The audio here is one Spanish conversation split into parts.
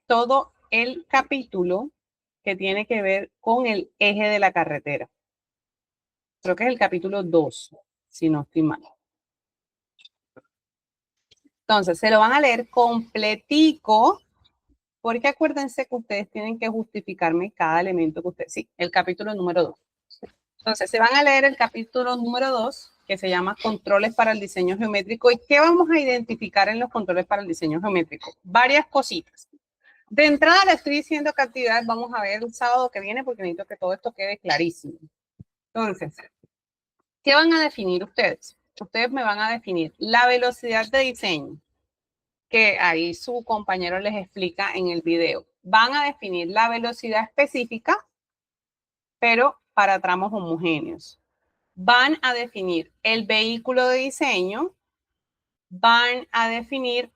todo el capítulo que tiene que ver con el eje de la carretera. Creo que es el capítulo 2, si no estoy mal. Entonces, se lo van a leer completico, porque acuérdense que ustedes tienen que justificarme cada elemento que ustedes... Sí, el capítulo número 2. Entonces, se van a leer el capítulo número 2, que se llama Controles para el Diseño Geométrico. ¿Y qué vamos a identificar en los controles para el diseño geométrico? Varias cositas. De entrada, le estoy diciendo qué actividades vamos a ver el sábado que viene, porque necesito que todo esto quede clarísimo. Entonces, ¿qué van a definir ustedes? Ustedes me van a definir la velocidad de diseño, que ahí su compañero les explica en el video. Van a definir la velocidad específica, pero para tramos homogéneos. Van a definir el vehículo de diseño, van a definir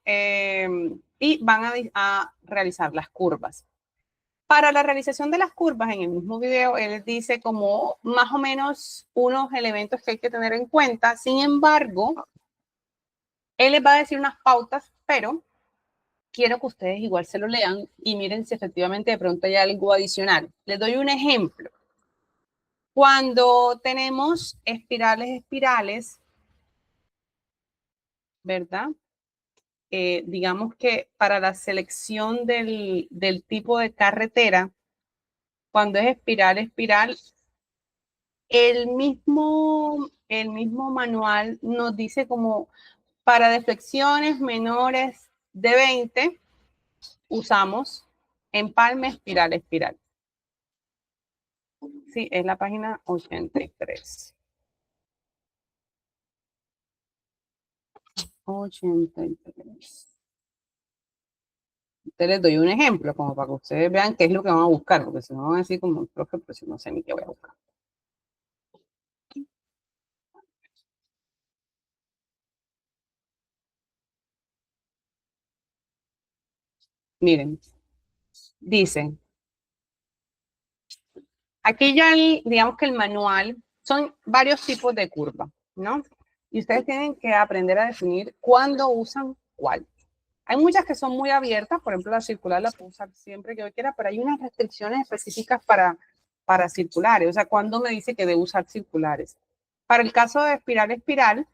y van a realizar las curvas. Para la realización de las curvas, en el mismo video, él dice como más o menos unos elementos que hay que tener en cuenta. Sin embargo, él les va a decir unas pautas, pero quiero que ustedes igual se lo lean y miren si efectivamente de pronto hay algo adicional. Les doy un ejemplo. Cuando tenemos espirales, ¿verdad? Digamos que para la selección del tipo de carretera, cuando es espiral, el mismo manual nos dice como para deflexiones menores de 20, usamos empalme, espiral. Sí, es la página 83. 83. Les doy un ejemplo, como para que ustedes vean qué es lo que van a buscar, porque si no van a decir como, profe, pues no sé ni qué voy a buscar. Miren, dice, aquí ya digamos que el manual son varios tipos de curva, ¿no? Y ustedes tienen que aprender a definir cuándo usan cuál. Hay muchas que son muy abiertas, por ejemplo, la circular la puedo usar siempre que yo quiera, pero hay unas restricciones específicas para circulares, o sea, cuando me dice que debo usar circulares. Para el caso de espiral,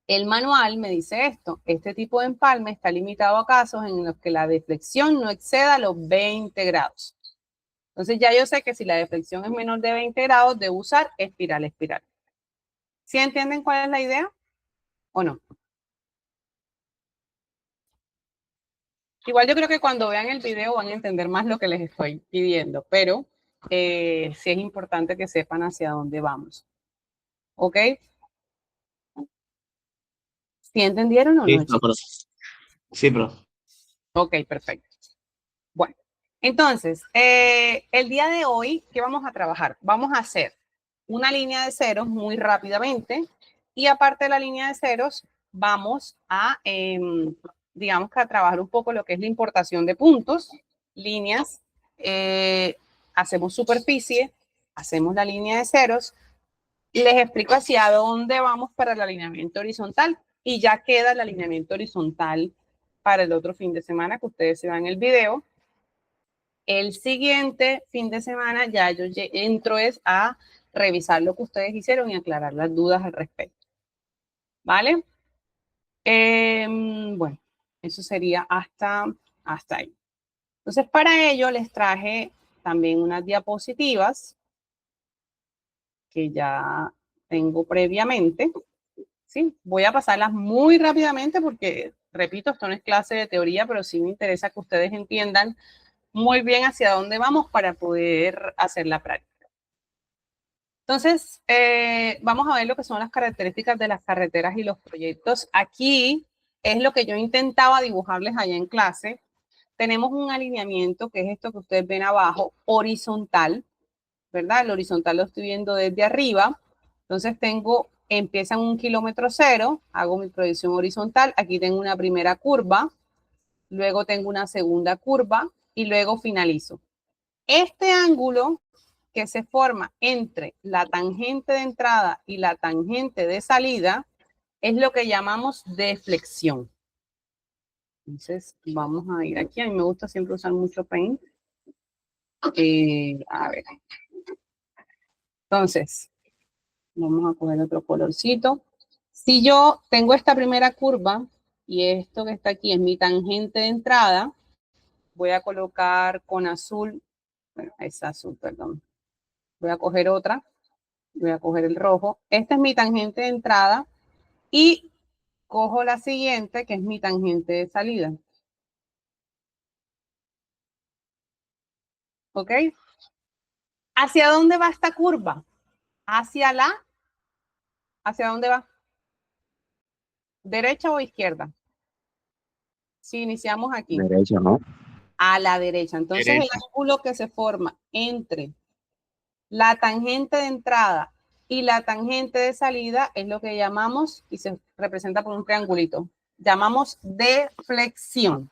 el manual me dice esto: este tipo de empalme está limitado a casos en los que la deflexión no exceda los 20 grados. Entonces ya yo sé que si la deflexión es menor de 20 grados, debo usar espiral. ¿Sí entienden cuál es la idea o no? Igual yo creo que cuando vean el video van a entender más lo que les estoy pidiendo, pero sí es importante que sepan hacia dónde vamos. ¿Ok? ¿Sí entendieron o no, chicos? Sí, pero. Ok, perfecto. Bueno, entonces, el día de hoy, ¿qué vamos a trabajar? Vamos a hacer una línea de ceros muy rápidamente y aparte de la línea de ceros, vamos a, digamos que a trabajar un poco lo que es la importación de puntos, líneas, hacemos superficie, hacemos la línea de ceros, les explico hacia dónde vamos para el alineamiento horizontal y ya queda el alineamiento horizontal para el otro fin de semana que ustedes se dan el video. El siguiente fin de semana ya yo entro es a revisar lo que ustedes hicieron y aclarar las dudas al respecto. ¿Vale? Bueno, eso sería hasta ahí. Entonces, para ello les traje también unas diapositivas que ya tengo previamente. ¿Sí? Voy a pasarlas muy rápidamente porque, repito, esto no es clase de teoría, pero sí me interesa que ustedes entiendan muy bien hacia dónde vamos para poder hacer la práctica. Entonces, vamos a ver lo que son las características de las carreteras y los proyectos. Aquí es lo que yo intentaba dibujarles allá en clase. Tenemos un alineamiento, que es esto que ustedes ven abajo, horizontal, ¿verdad? El horizontal lo estoy viendo desde arriba. Entonces empieza en 1 kilómetro 0, hago mi proyección horizontal. Aquí tengo una primera curva, luego tengo una segunda curva y luego finalizo. Este ángulo que se forma entre la tangente de entrada y la tangente de salida es lo que llamamos deflexión. Entonces, vamos a ir aquí. A mí me gusta siempre usar mucho Paint. A ver. Entonces, vamos a coger otro colorcito. Si yo tengo esta primera curva y esto que está aquí es mi tangente de entrada, voy a colocar con azul, bueno, es azul, perdón. Voy a coger otra, voy a coger el rojo. Esta es mi tangente de entrada y cojo la siguiente, que es mi tangente de salida. ¿Ok? ¿Hacia dónde va esta curva? ¿Hacia dónde va? ¿Derecha o izquierda? Si iniciamos aquí. Derecha, ¿no? A la derecha. Entonces, Derecha. el ángulo que se forma entre la tangente de entrada y la tangente de salida es lo que llamamos, y se representa por un triangulito, llamamos deflexión.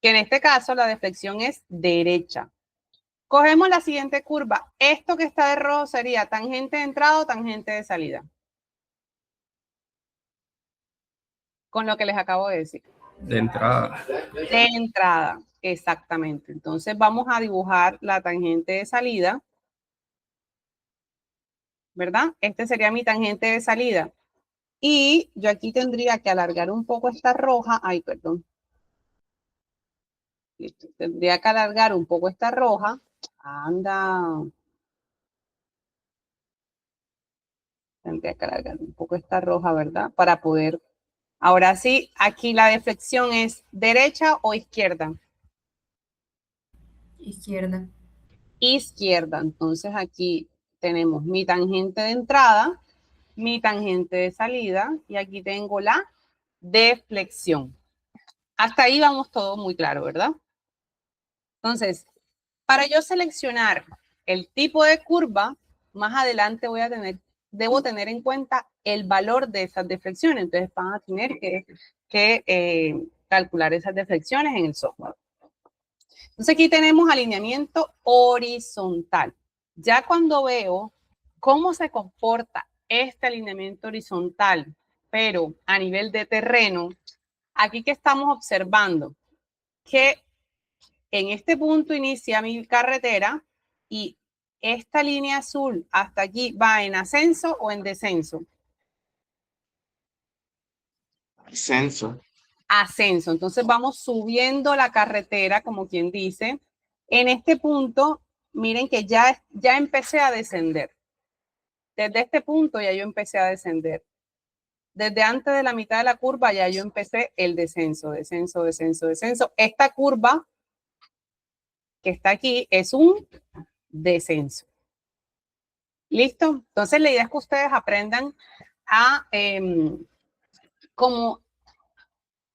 Que en este caso la deflexión es derecha. Cogemos la siguiente curva. Esto que está de rojo sería tangente de entrada o tangente de salida. Con lo que les acabo de decir. De entrada. De entrada, exactamente. Entonces vamos a dibujar la tangente de salida. ¿Verdad? Este sería mi tangente de salida. Y yo aquí tendría que alargar un poco esta roja. Ay, perdón. Listo. Tendría que alargar un poco esta roja. Anda. Tendría que alargar un poco esta roja, ¿verdad? Para poder. Ahora sí, aquí la deflexión es derecha o izquierda. Izquierda. Izquierda. Entonces aquí tenemos mi tangente de entrada, mi tangente de salida y aquí tengo la deflexión. Hasta ahí vamos todo muy claro, ¿verdad? Entonces, para yo seleccionar el tipo de curva, más adelante debo tener en cuenta el valor de esas deflexiones. Entonces van a tener que calcular esas deflexiones en el software. Entonces aquí tenemos alineamiento horizontal. Ya cuando veo cómo se comporta este alineamiento horizontal, pero a nivel de terreno, aquí que estamos observando que en este punto inicia mi carretera y esta línea azul hasta aquí va en ascenso o en descenso. Ascenso. Ascenso. Entonces vamos subiendo la carretera, como quien dice. En este punto, miren que ya empecé a descender. Desde este punto ya yo empecé a descender. Desde antes de la mitad de la curva ya yo empecé el descenso, descenso, descenso, descenso. Esta curva que está aquí es un descenso. ¿Listo? Entonces la idea es que ustedes aprendan a como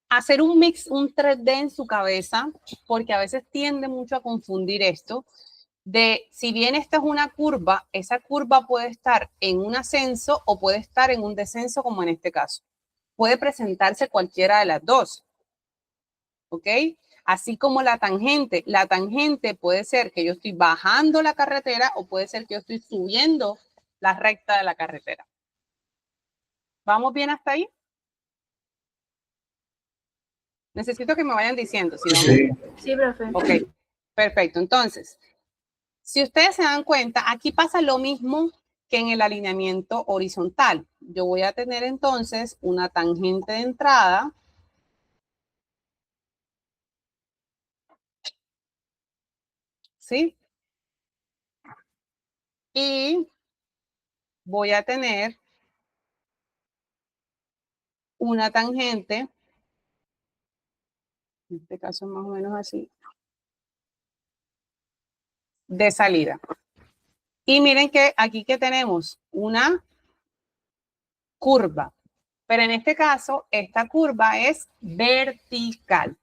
hacer un mix, un 3D en su cabeza, porque a veces tiende mucho a confundir esto, de si bien esta es una curva, esa curva puede estar en un ascenso o puede estar en un descenso, como en este caso. Puede presentarse cualquiera de las dos. ¿Ok? Así como la tangente puede ser que yo estoy bajando la carretera o puede ser que yo estoy subiendo la recta de la carretera. ¿Vamos bien hasta ahí? Necesito que me vayan diciendo. Si vamos bien. Sí, profe. Ok, perfecto. Entonces, si ustedes se dan cuenta, aquí pasa lo mismo que en el alineamiento horizontal. Yo voy a tener entonces una tangente de entrada. ¿Sí? Y voy a tener una tangente, en este caso más o menos así, de salida. Y miren que aquí que tenemos una curva, pero en este caso esta curva es vertical.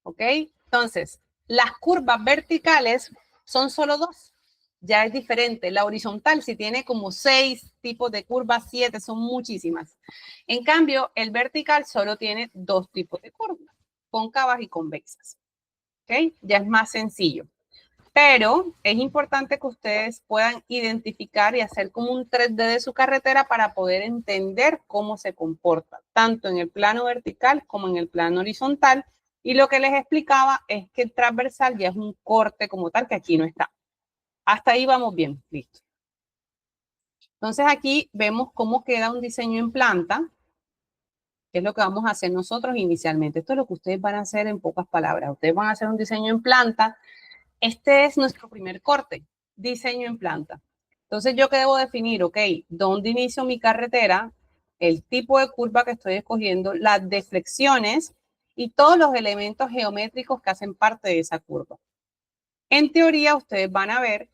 ¿Ok? Entonces, las curvas verticales son solo dos. Ya es diferente. La horizontal sí tiene como 6 tipos de curvas, 7, son muchísimas. En cambio, el vertical solo tiene 2 tipos de curvas, cóncavas y convexas. ¿Ok? Ya es más sencillo. Pero es importante que ustedes puedan identificar y hacer como un 3D de su carretera para poder entender cómo se comporta, tanto en el plano vertical como en el plano horizontal. Y lo que les explicaba es que el transversal ya es un corte como tal, que aquí no está. Hasta ahí vamos bien, listo. Entonces aquí vemos cómo queda un diseño en planta, que es lo que vamos a hacer nosotros inicialmente. Esto es lo que ustedes van a hacer en pocas palabras. Ustedes van a hacer un diseño en planta. Este es nuestro primer corte, diseño en planta. Entonces, ¿yo qué debo definir? Ok, ¿dónde inicio mi carretera? El tipo de curva que estoy escogiendo, las deflexiones y todos los elementos geométricos que hacen parte de esa curva. En teoría, ustedes van a ver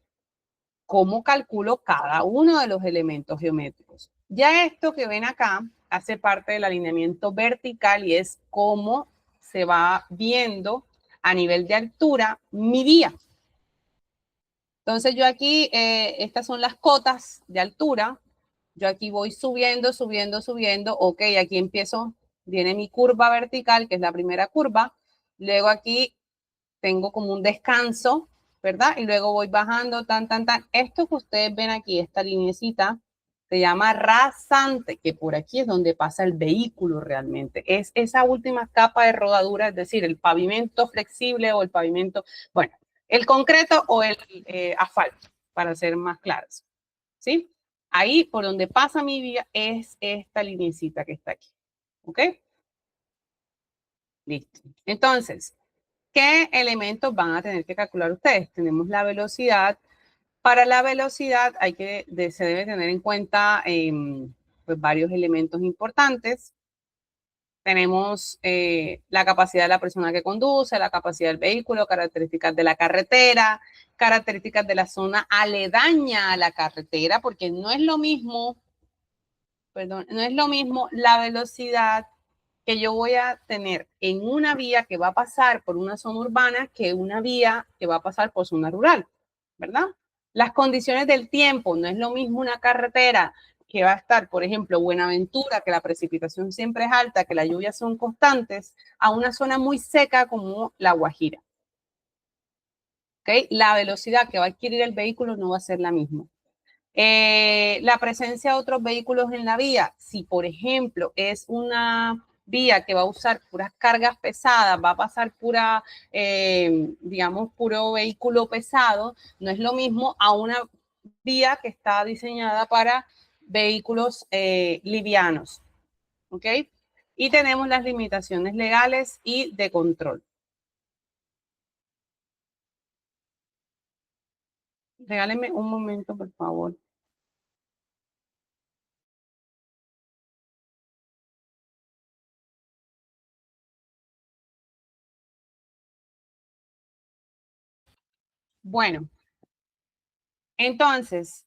cómo calculo cada uno de los elementos geométricos. Ya esto que ven acá hace parte del alineamiento vertical y es cómo se va viendo a nivel de altura mi vía. Entonces yo aquí, estas son las cotas de altura. Yo aquí voy subiendo, subiendo, subiendo. Ok, aquí empiezo, viene mi curva vertical, que es la primera curva. Luego aquí tengo como un descanso, ¿verdad? Y luego voy bajando, tan, tan, tan. Esto que ustedes ven aquí, esta lineecita, se llama rasante, que por aquí es donde pasa el vehículo realmente. Es esa última capa de rodadura, es decir, el pavimento flexible o el pavimento, bueno, el concreto o el asfalto, para ser más claros, ¿sí? Ahí por donde pasa mi vía es esta lineecita que está aquí, ¿ok? Listo. Entonces, ¿qué elementos van a tener que calcular ustedes? Tenemos la velocidad. Para la velocidad se debe tener en cuenta pues varios elementos importantes. Tenemos la capacidad de la persona que conduce, la capacidad del vehículo, características de la carretera, características de la zona aledaña a la carretera, porque no es lo mismo, perdón, no es lo mismo la velocidad que yo voy a tener en una vía que va a pasar por una zona urbana que una vía que va a pasar por zona rural, ¿verdad? Las condiciones del tiempo, no es lo mismo una carretera que va a estar, por ejemplo, Buenaventura, que la precipitación siempre es alta, que las lluvias son constantes, a una zona muy seca como La Guajira. ¿Okay? La velocidad que va a adquirir el vehículo no va a ser la misma. La presencia de otros vehículos en la vía, si por ejemplo es una vía que va a usar puras cargas pesadas, va a pasar pura, digamos, puro vehículo pesado, no es lo mismo a una vía que está diseñada para vehículos livianos, ¿ok? Y tenemos las limitaciones legales y de control. Regálenme un momento, por favor. Bueno, entonces,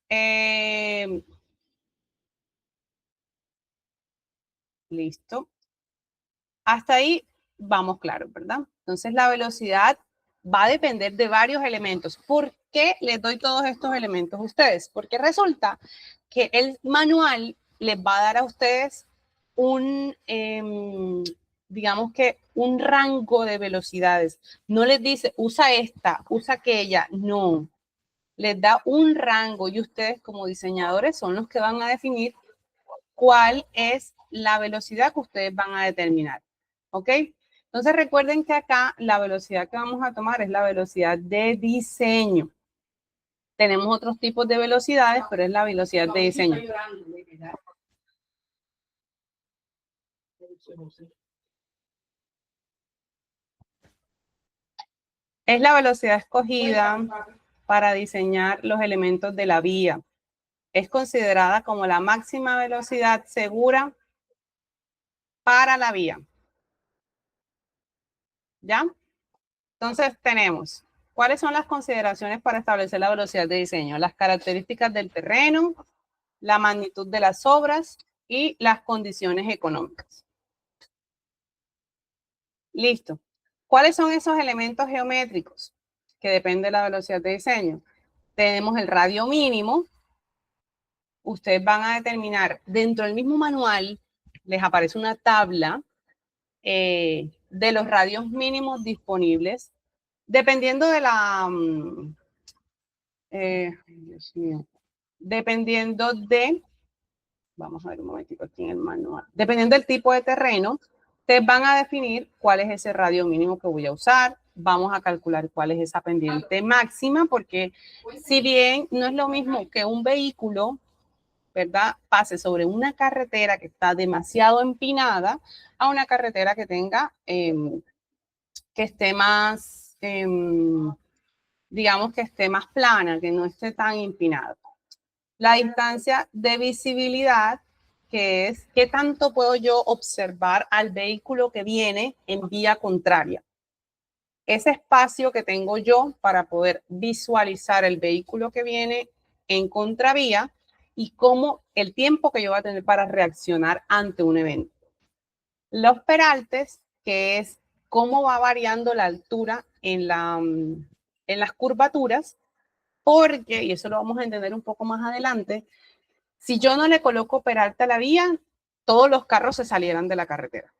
listo. Hasta ahí vamos claros, ¿verdad? Entonces la velocidad va a depender de varios elementos. ¿Por qué les doy todos estos elementos a ustedes? Porque resulta que el manual les va a dar a ustedes un, digamos que un rango de velocidades. No les dice, usa esta, usa aquella, no. Les da un rango y ustedes como diseñadores son los que van a definir cuál es la velocidad que ustedes van a determinar. ¿Ok? Entonces recuerden que acá la velocidad que vamos a tomar es la velocidad de diseño. Tenemos otros tipos de velocidades, pero es la velocidad de diseño. Es la velocidad escogida para diseñar los elementos de la vía. Es considerada como la máxima velocidad segura para la vía. ¿Ya? Entonces tenemos, ¿cuáles son las consideraciones para establecer la velocidad de diseño? Las características del terreno, la magnitud de las obras y las condiciones económicas. Listo. ¿Cuáles son esos elementos geométricos que dependen de la velocidad de diseño? Tenemos el radio mínimo. Ustedes van a determinar, dentro del mismo manual, les aparece una tabla de los radios mínimos disponibles. Dependiendo de la Dios mío, dependiendo de, vamos a ver un momentito aquí en el manual, dependiendo del tipo de terreno, ustedes van a definir cuál es ese radio mínimo que voy a usar, vamos a calcular cuál es esa pendiente máxima, porque si bien no es lo mismo que un vehículo, ¿verdad?, pase sobre una carretera que está demasiado empinada a una carretera que tenga, que esté más, digamos que esté más plana, que no esté tan empinada. La distancia de visibilidad, que es qué tanto puedo yo observar al vehículo que viene en vía contraria. Ese espacio que tengo yo para poder visualizar el vehículo que viene en contravía y cómo el tiempo que yo voy a tener para reaccionar ante un evento. Los peraltes, que es cómo va variando la altura en las curvaturas, porque, y eso lo vamos a entender un poco más adelante, si yo no le coloco peralte a la vía, todos los carros se salieran de la carretera.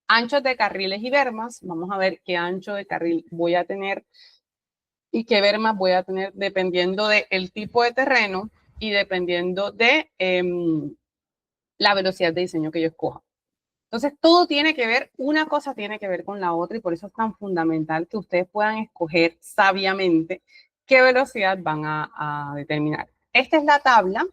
Anchos de carriles y bermas, vamos a ver qué ancho de carril voy a tener y qué bermas voy a tener dependiendo del tipo de terreno y dependiendo de la velocidad de diseño que yo escoja. Entonces, todo tiene que ver, una cosa tiene que ver con la otra y por eso es tan fundamental que ustedes puedan escoger sabiamente qué velocidad van a determinar. Esta es la tabla,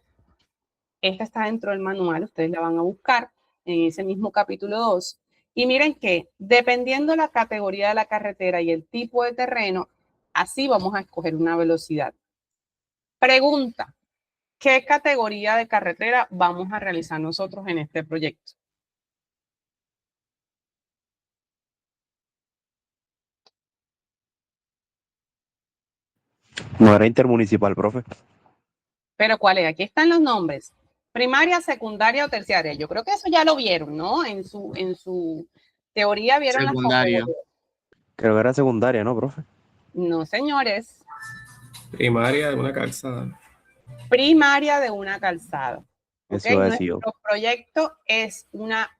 esta está dentro del manual, ustedes la van a buscar en ese mismo capítulo 2. Y miren que dependiendo la categoría de la carretera y el tipo de terreno, así vamos a escoger una velocidad. Pregunta, ¿qué categoría de carretera vamos a realizar nosotros en este proyecto? No era intermunicipal, profe. Pero ¿cuál es? Aquí están los nombres. Primaria, secundaria o terciaria. Yo creo que eso ya lo vieron, ¿no? En su teoría vieron las Secundaria. categorías. Creo que era secundaria, ¿no, profe? No, señores. Primaria de una calzada. Primaria de una calzada. ¿Ok? Eso iba a decir yo. Nuestro proyecto es una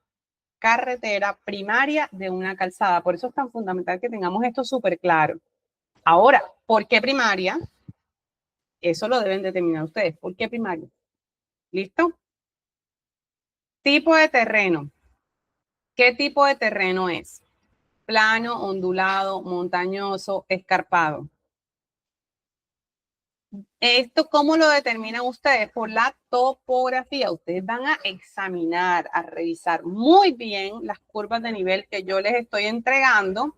carretera primaria de una calzada. Por eso es tan fundamental que tengamos esto súper claro. Ahora, ¿por qué primaria? Eso lo deben determinar ustedes. ¿Por qué primaria? ¿Listo? Tipo de terreno. ¿Qué tipo de terreno es? Plano, ondulado, montañoso, escarpado. ¿Esto cómo lo determinan ustedes? Por la topografía. Ustedes van a examinar, a revisar muy bien las curvas de nivel que yo les estoy entregando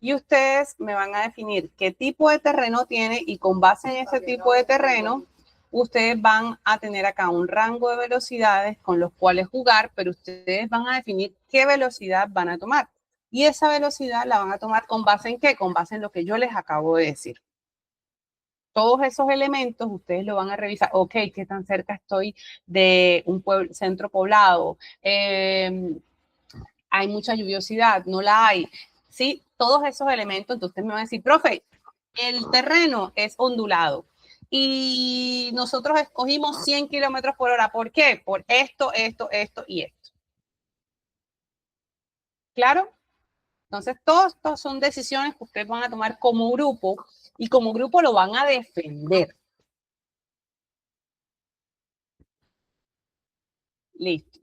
y ustedes me van a definir qué tipo de terreno tiene y con base en ese tipo de terreno, ustedes van a tener acá un rango de velocidades con los cuales jugar, pero ustedes van a definir qué velocidad van a tomar. Y esa velocidad la van a tomar con base en qué? Con base en lo que yo les acabo de decir. Todos esos elementos ustedes lo van a revisar. Ok, ¿qué tan cerca estoy de un centro poblado? Hay mucha lluviosidad, no la hay. Sí, todos esos elementos, entonces usted me va a decir, profe, el terreno es ondulado y nosotros escogimos 100 kilómetros por hora. ¿Por qué? Por esto, esto, esto y esto. ¿Claro? Entonces, todos son decisiones que ustedes van a tomar como grupo y como grupo lo van a defender. Listo.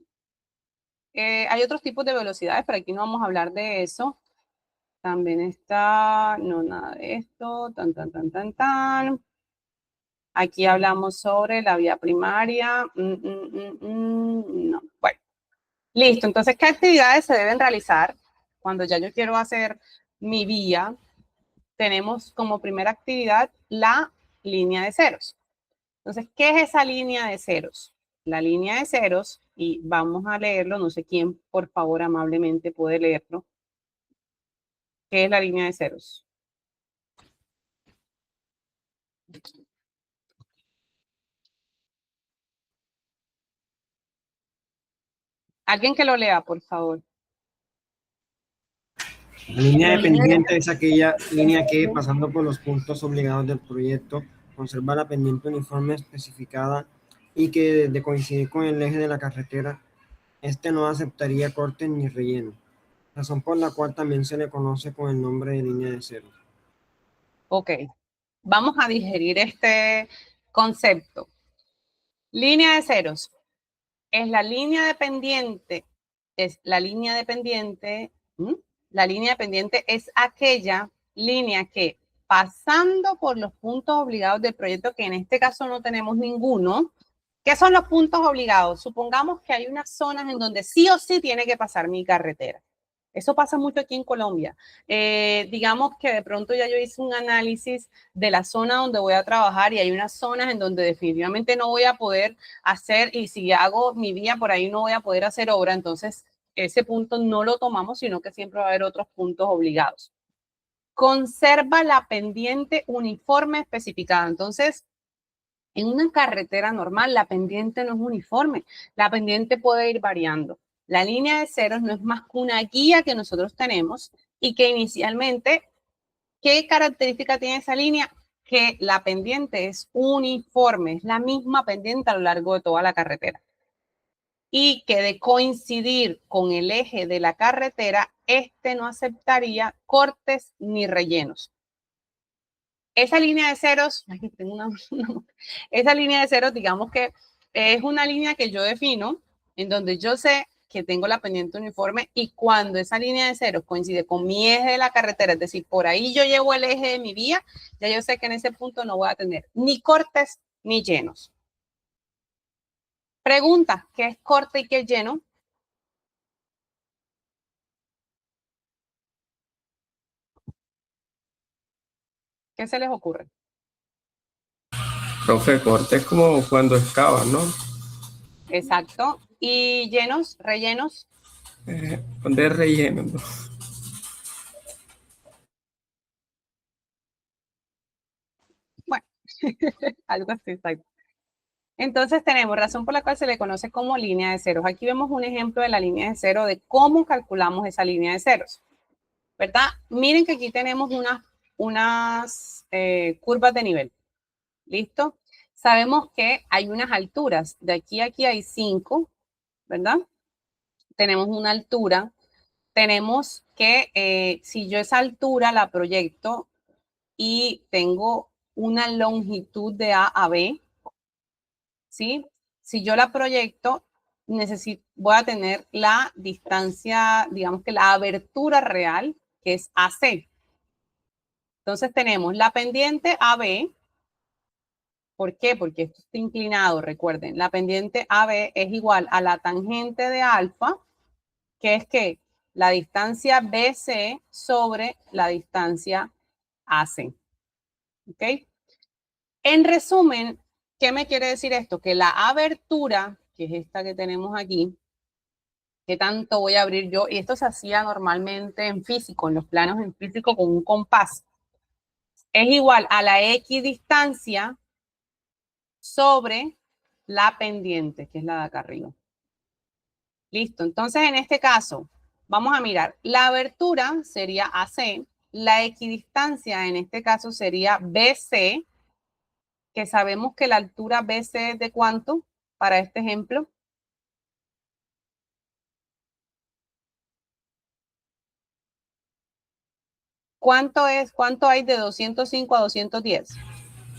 Hay otros tipos de velocidades, pero aquí no vamos a hablar de eso. También está, no, nada de esto, tan, tan, tan, tan, tan. Aquí hablamos sobre la vía primaria. No. Bueno, listo. Entonces, ¿qué actividades se deben realizar cuando ya yo quiero hacer mi vía? Tenemos como primera actividad la línea de ceros. Entonces, ¿qué es esa línea de ceros? La línea de ceros, y vamos a leerlo, no sé quién, por favor, amablemente puede leerlo. ¿Qué es la línea de ceros? Alguien que lo lea, por favor. La línea de pendiente es aquella línea que, pasando por los puntos obligados del proyecto, conserva la pendiente uniforme especificada y que, de coincidir con el eje de la carretera, este no aceptaría cortes ni relleno, razón por la cual también se le conoce con el nombre de línea de cero. Ok. vamos a digerir este concepto. Línea de ceros. Es la línea dependiente. Es la línea dependiente. La línea dependiente es aquella línea que, pasando por los puntos obligados del proyecto, que en este caso no tenemos ninguno. ¿Qué son los puntos obligados? Supongamos que hay unas zonas en donde sí o sí tiene que pasar mi carretera. Eso pasa mucho aquí en Colombia. Digamos que de pronto ya yo hice un análisis de la zona donde voy a trabajar y hay unas zonas en donde definitivamente no voy a poder hacer, y si hago mi vía por ahí no voy a poder hacer obra, entonces ese punto no lo tomamos, sino que siempre va a haber otros puntos obligados. Conserva la pendiente uniforme especificada. Entonces, en una carretera normal, la pendiente no es uniforme. La pendiente puede ir variando. La línea de ceros no es más que una guía que nosotros tenemos y que inicialmente, ¿qué característica tiene esa línea? Que la pendiente es uniforme, es la misma pendiente a lo largo de toda la carretera. Y que de coincidir con el eje de la carretera, este no aceptaría cortes ni rellenos. Esa línea de ceros, aquí tengo esa línea de ceros, digamos que es una línea que yo defino en donde yo sé que tengo la pendiente uniforme y cuando esa línea de ceros coincide con mi eje de la carretera, es decir, por ahí yo llevo el eje de mi vía, ya yo sé que en ese punto no voy a tener ni cortes ni llenos. Pregunta, ¿qué es corte y qué es lleno? ¿Qué se les ocurre? Profe, corte es como cuando excavas, ¿no? Exacto. ¿Y llenos, rellenos? Donde es relleno, ¿no? Bueno, algo así, exacto. Entonces tenemos razón por la cual se le conoce como línea de ceros. Aquí vemos un ejemplo de la línea de cero, de cómo calculamos esa línea de ceros, ¿verdad? Miren que aquí tenemos unas curvas de nivel. ¿Listo? Sabemos que hay unas alturas. De aquí a aquí hay 5, ¿verdad? Tenemos una altura. Tenemos que si yo esa altura la proyecto y tengo una longitud de A a B, ¿sí? Si yo la proyecto, voy a tener la distancia, digamos que la abertura real, que es AC. Entonces tenemos la pendiente AB. ¿Por qué? Porque esto está inclinado, recuerden. La pendiente AB es igual a la tangente de alfa, que es que la distancia BC sobre la distancia AC. ¿Ok? En resumen, ¿qué me quiere decir esto? Que la abertura, que es esta que tenemos aquí, ¿qué tanto voy a abrir yo? Y esto se hacía normalmente en físico, en los planos en físico con un compás. Es igual a la equidistancia sobre la pendiente, que es la de acá arriba. Listo. Entonces, en este caso, vamos a mirar. La abertura sería AC. La equidistancia en este caso sería BC, que sabemos que la altura BC es de ¿cuánto para este ejemplo? ¿Cuánto hay de 205 a 210?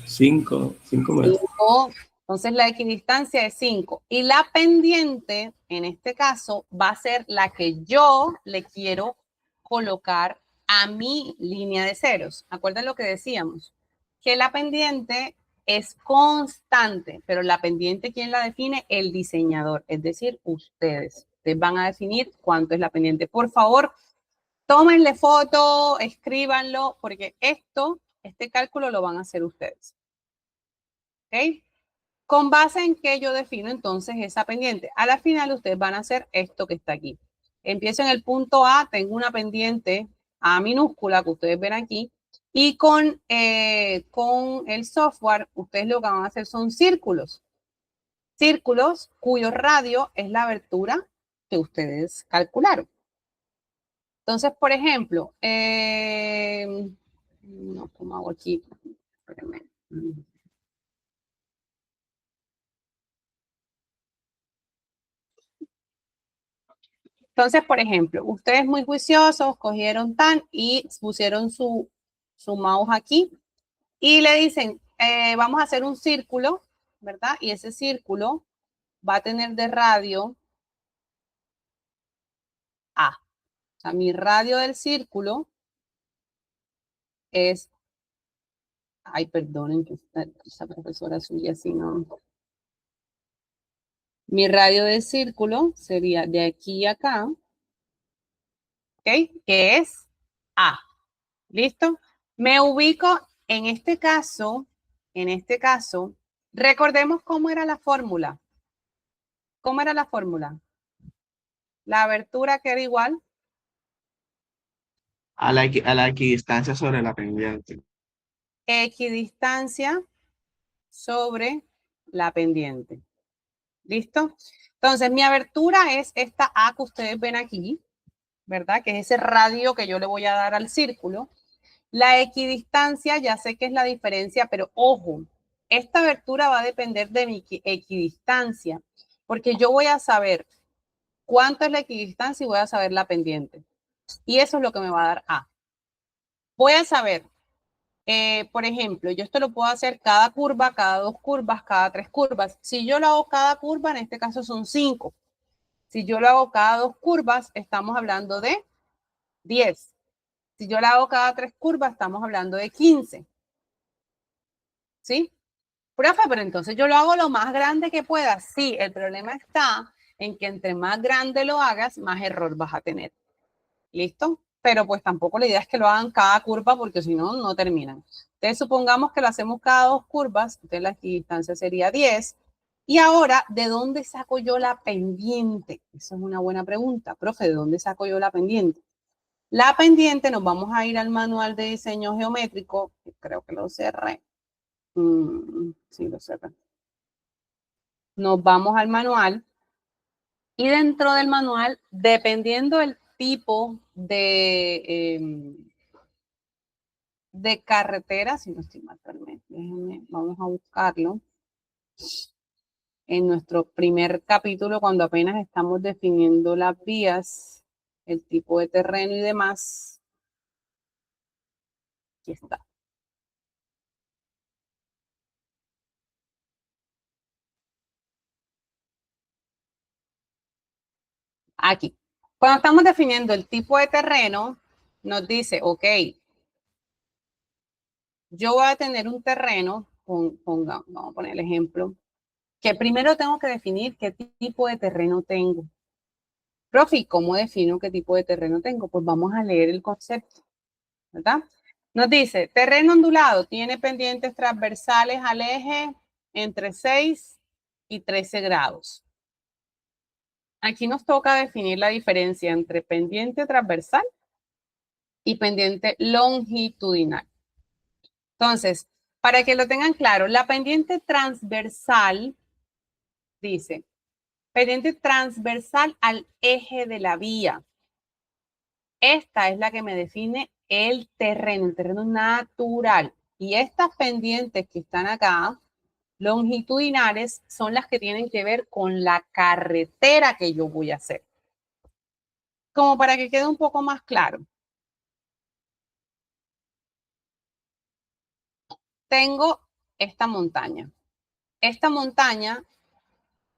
5 metros. 5. Entonces la equidistancia es 5. Y la pendiente, en este caso, va a ser la que yo le quiero colocar a mi línea de ceros. ¿Acuerdan lo que decíamos? Que la pendiente es constante, pero la pendiente, ¿quién la define? El diseñador, es decir, ustedes. Ustedes van a definir cuánto es la pendiente. Por favor, tómenle foto, escríbanlo, porque este cálculo lo van a hacer ustedes. ¿Ok? ¿Con base en qué yo defino entonces esa pendiente? A la final ustedes van a hacer esto que está aquí. Empiezo en el punto A, tengo una pendiente A minúscula que ustedes ven aquí, y con el software ustedes lo que van a hacer son círculos. Círculos cuyo radio es la abertura que ustedes calcularon. Entonces, por ejemplo, no, ¿cómo hago aquí? Espérenme. Entonces, por ejemplo, ustedes muy juiciosos cogieron tan y pusieron su mouse aquí Y le dicen, vamos a hacer un círculo, ¿verdad? Y ese círculo va a tener de radio A. O sea, mi radio del círculo es, ay, perdonen que esa profesora suya así, no. Mi radio del círculo sería de aquí a acá, ¿ok? Que es A. ¿Listo? Me ubico en este caso, recordemos cómo era la fórmula. ¿Cómo era la fórmula? La abertura que era igual A la equidistancia sobre la pendiente. equidistancia sobre la pendiente. ¿Listo? Entonces, mi abertura es esta A que ustedes ven aquí, ¿verdad? Que es ese radio que yo le voy a dar al círculo. La equidistancia, ya sé que es la diferencia, pero ojo, esta abertura va a depender de mi equidistancia, porque yo voy a saber cuánto es la equidistancia y voy a saber la pendiente. Y eso es lo que me va a dar A. Voy a saber, por ejemplo, yo esto lo puedo hacer cada curva, cada 2 curvas, cada 3 curvas. Si yo lo hago cada curva, en este caso son 5. Si yo lo hago cada 2 curvas, estamos hablando de 10. Si yo lo hago cada 3 curvas, estamos hablando de 15. ¿Sí? Profe, pero entonces yo lo hago lo más grande que pueda. Sí, el problema está en que entre más grande lo hagas, más error vas a tener. ¿Listo? Pero pues tampoco la idea es que lo hagan cada curva porque si no, no terminan. Entonces supongamos que lo hacemos cada 2 curvas, entonces la equidistancia sería 10. Y ahora, ¿de dónde saco yo la pendiente? Esa es una buena pregunta. Profe, ¿de dónde saco yo la pendiente? La pendiente, nos vamos a ir al manual de diseño geométrico, que creo que lo cerré. Sí, lo cerré. Nos vamos al manual y dentro del manual, dependiendo del tipo de carretera, si no estoy mal, déjenme, vamos a buscarlo. En nuestro primer capítulo, cuando apenas estamos definiendo las vías, el tipo de terreno y demás. Aquí está. Aquí. Cuando estamos definiendo el tipo de terreno, nos dice, ok, yo voy a tener un terreno, vamos a poner el ejemplo, que primero tengo que definir qué tipo de terreno tengo. Profe, ¿cómo defino qué tipo de terreno tengo? Pues vamos a leer el concepto, ¿verdad? Nos dice, terreno ondulado tiene pendientes transversales al eje entre 6 y 13 grados. Aquí nos toca definir la diferencia entre pendiente transversal y pendiente longitudinal. Entonces, para que lo tengan claro, la pendiente transversal dice, pendiente transversal al eje de la vía. Esta es la que me define el terreno natural. Y estas pendientes que están acá, longitudinales, son las que tienen que ver con la carretera que yo voy a hacer. Como para que quede un poco más claro. Tengo esta montaña. Esta montaña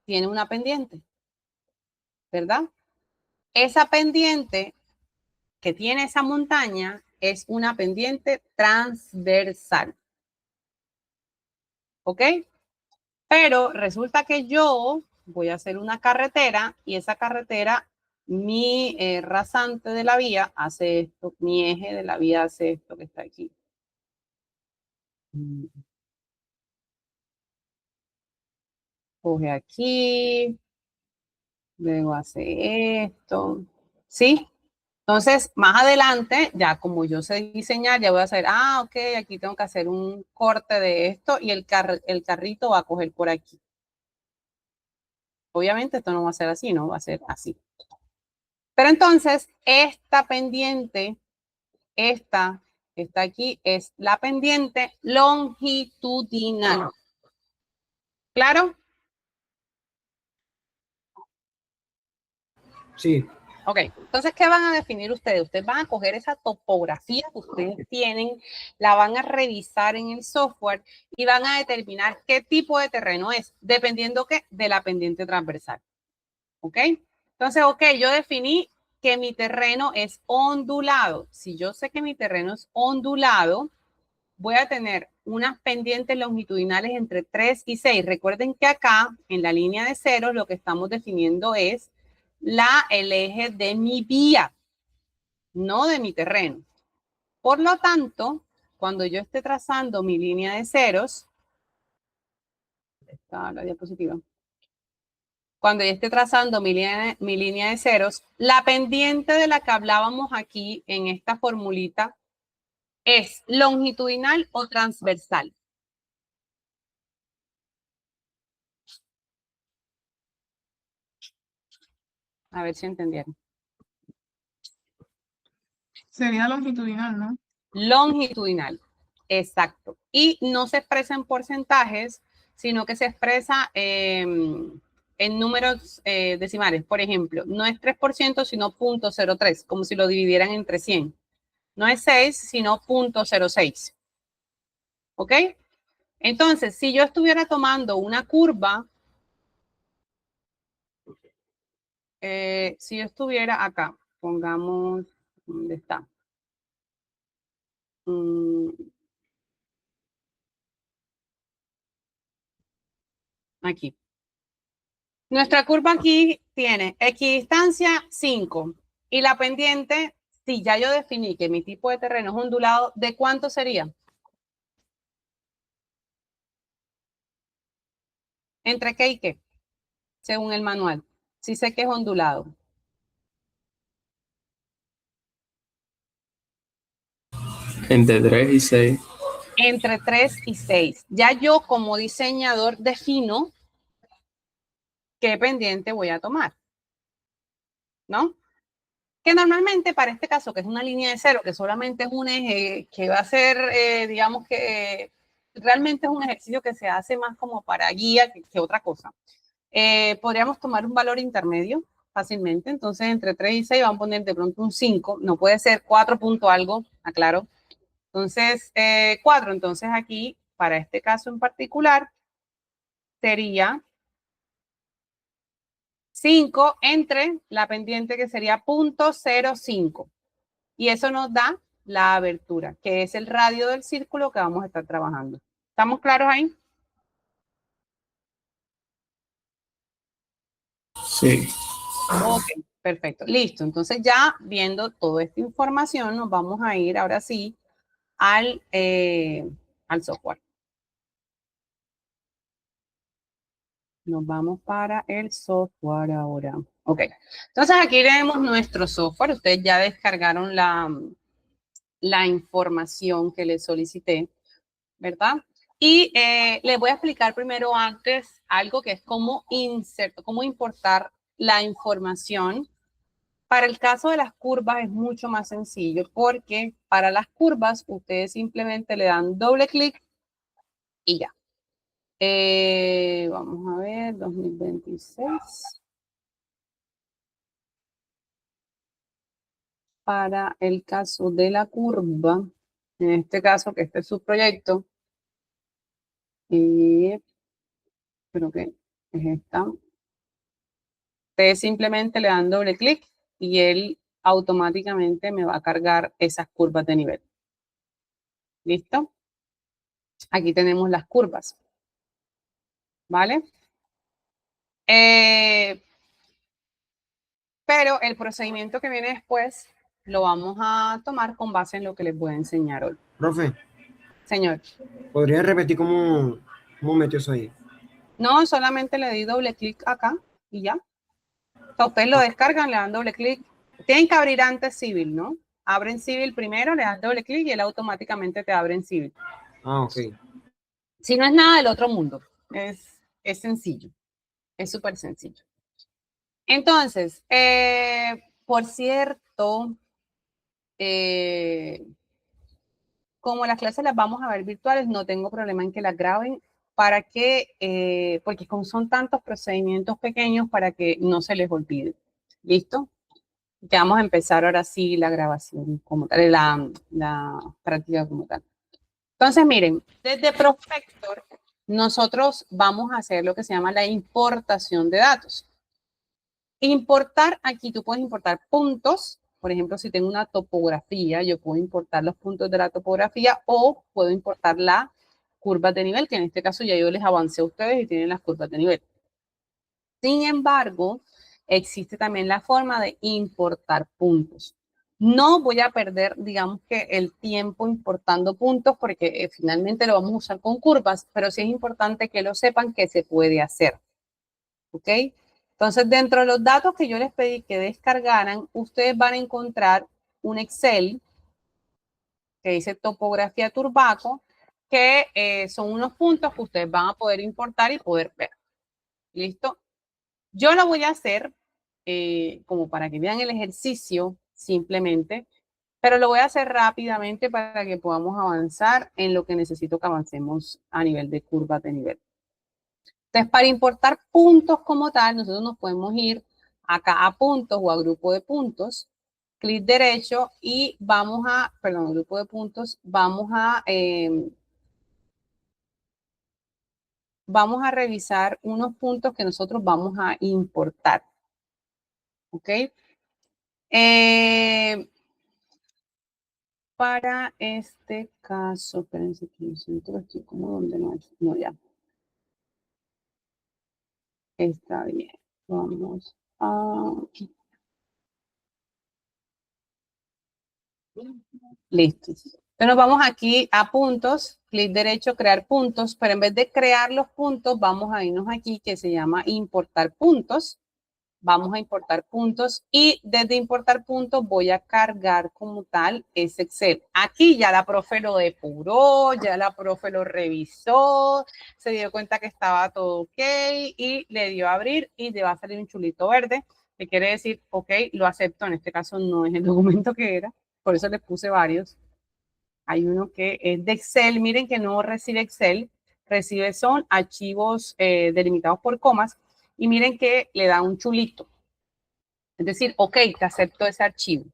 tiene una pendiente, ¿verdad? Esa pendiente que tiene esa montaña es una pendiente transversal. ¿Ok? Pero resulta que yo voy a hacer una carretera y esa carretera, mi rasante de la vía hace esto, mi eje de la vía hace esto que está aquí. Coge aquí, luego hace esto, ¿sí? Entonces, más adelante, ya como yo sé diseñar, ya voy a hacer, ok, aquí tengo que hacer un corte de esto y el carrito va a coger por aquí. Obviamente esto no va a ser así, no va a ser así. Pero entonces, esta pendiente, esta aquí, es la pendiente longitudinal. ¿Claro? Sí. Ok, entonces, ¿qué van a definir ustedes? Ustedes van a coger esa topografía que ustedes tienen, la van a revisar en el software y van a determinar qué tipo de terreno es, dependiendo ¿qué? De la pendiente transversal. ¿Ok? Entonces, ok, yo definí que mi terreno es ondulado. Si yo sé que mi terreno es ondulado, voy a tener unas pendientes longitudinales entre 3 y 6. Recuerden que acá, en la línea de ceros, lo que estamos definiendo es el eje de mi vía, no de mi terreno. Por lo tanto, cuando yo esté trazando mi línea de ceros, está la diapositiva. Cuando yo esté trazando mi línea de ceros, la pendiente de la que hablábamos aquí en esta formulita es longitudinal o transversal. A ver si entendieron. Sería longitudinal, ¿no? Longitudinal, exacto. Y no se expresa en porcentajes, sino que se expresa en números decimales. Por ejemplo, no es 3%, sino 0.03, como si lo dividieran entre 100. No es 6, sino 0.06. ¿Ok? Entonces, si yo estuviera tomando una curva, si yo estuviera acá, pongamos, ¿dónde está? Aquí. Nuestra curva aquí tiene equidistancia 5 y la pendiente, si ya yo definí que mi tipo de terreno es ondulado, ¿de cuánto sería? ¿Entre qué y qué? Según el manual. Si sé que es ondulado. Entre 3 y 6. Entre 3 y 6. Ya yo como diseñador defino qué pendiente voy a tomar. ¿No? Que normalmente para este caso, que es una línea de cero, que solamente es un eje, que va a ser, digamos que realmente es un ejercicio que se hace más como para guía que otra cosa. Podríamos tomar un valor intermedio fácilmente, entonces entre 3 y 6 van a poner de pronto un 5, no puede ser 4 punto algo, aclaro. Entonces, 4, entonces aquí, para este caso en particular, sería 5 entre la pendiente que sería 0.05. Y eso nos da la abertura, que es el radio del círculo que vamos a estar trabajando. ¿Estamos claros ahí? Sí. Ok, perfecto. Listo. Entonces ya viendo toda esta información, nos vamos a ir ahora sí al software. Nos vamos para el software ahora. Ok. Entonces aquí tenemos nuestro software. Ustedes ya descargaron la información que les solicité, ¿verdad? Y les voy a explicar primero antes algo que es cómo importar la información. Para el caso de las curvas es mucho más sencillo porque para las curvas ustedes simplemente le dan doble clic y ya. Vamos a ver, 2026. Para el caso de la curva, en este caso que este es su proyecto, y creo que es esta. Ustedes simplemente le dan doble clic y él automáticamente me va a cargar esas curvas de nivel. ¿Listo? Aquí tenemos las curvas. ¿Vale? Pero el procedimiento que viene después lo vamos a tomar con base en lo que les voy a enseñar hoy. Profe, Señor. ¿podría repetir cómo metió eso ahí? No, solamente le di doble clic acá y ya. O sea, ustedes lo descargan, le dan doble clic. Tienen que abrir antes Civil, ¿no? Abren Civil primero, le das doble clic y él automáticamente te abre en Civil. Ah, ok. Si no es nada del otro mundo, es sencillo, es súper sencillo. Entonces, por cierto, como las clases las vamos a ver virtuales, no tengo problema en que las graben para que, porque como son tantos procedimientos pequeños para que no se les olvide. ¿Listo? Que vamos a empezar ahora sí la grabación como tal, la práctica como tal. Entonces, miren, desde Prospector, nosotros vamos a hacer lo que se llama la importación de datos. Importar, aquí tú puedes importar puntos. Por ejemplo, si tengo una topografía, yo puedo importar los puntos de la topografía o puedo importar las curvas de nivel, que en este caso ya yo les avancé a ustedes y tienen las curvas de nivel. Sin embargo, existe también la forma de importar puntos. No voy a perder, digamos que el tiempo importando puntos porque finalmente lo vamos a usar con curvas, pero sí es importante que lo sepan que se puede hacer. ¿Ok? Entonces, dentro de los datos que yo les pedí que descargaran, ustedes van a encontrar un Excel que dice topografía Turbaco, que son unos puntos que ustedes van a poder importar y poder ver. ¿Listo? Yo lo voy a hacer como para que vean el ejercicio simplemente, pero lo voy a hacer rápidamente para que podamos avanzar en lo que necesito que avancemos a nivel de curvas de nivel. Entonces, para importar puntos como tal, nosotros nos podemos ir acá a puntos o a grupo de puntos, clic derecho y vamos a, perdón, grupo de puntos, vamos a revisar unos puntos que nosotros vamos a importar. ¿Ok? Para este caso, espérense que me siento aquí como donde no es. No, ya. Está bien. Vamos a... Listo. Entonces nos vamos aquí a puntos, clic derecho, crear puntos, pero en vez de crear los puntos, vamos a irnos aquí que se llama importar puntos. Vamos a importar puntos y desde importar puntos voy a cargar como tal ese Excel. Aquí ya la profe lo depuró, ya la profe lo revisó, se dio cuenta que estaba todo ok y le dio a abrir y le va a salir un chulito verde que quiere decir, ok, lo acepto. En este caso no es el documento que era, por eso les puse varios. Hay uno que es de Excel, miren que no recibe Excel, recibe son archivos delimitados por comas y miren que le da un chulito. Es decir, ok, te acepto ese archivo.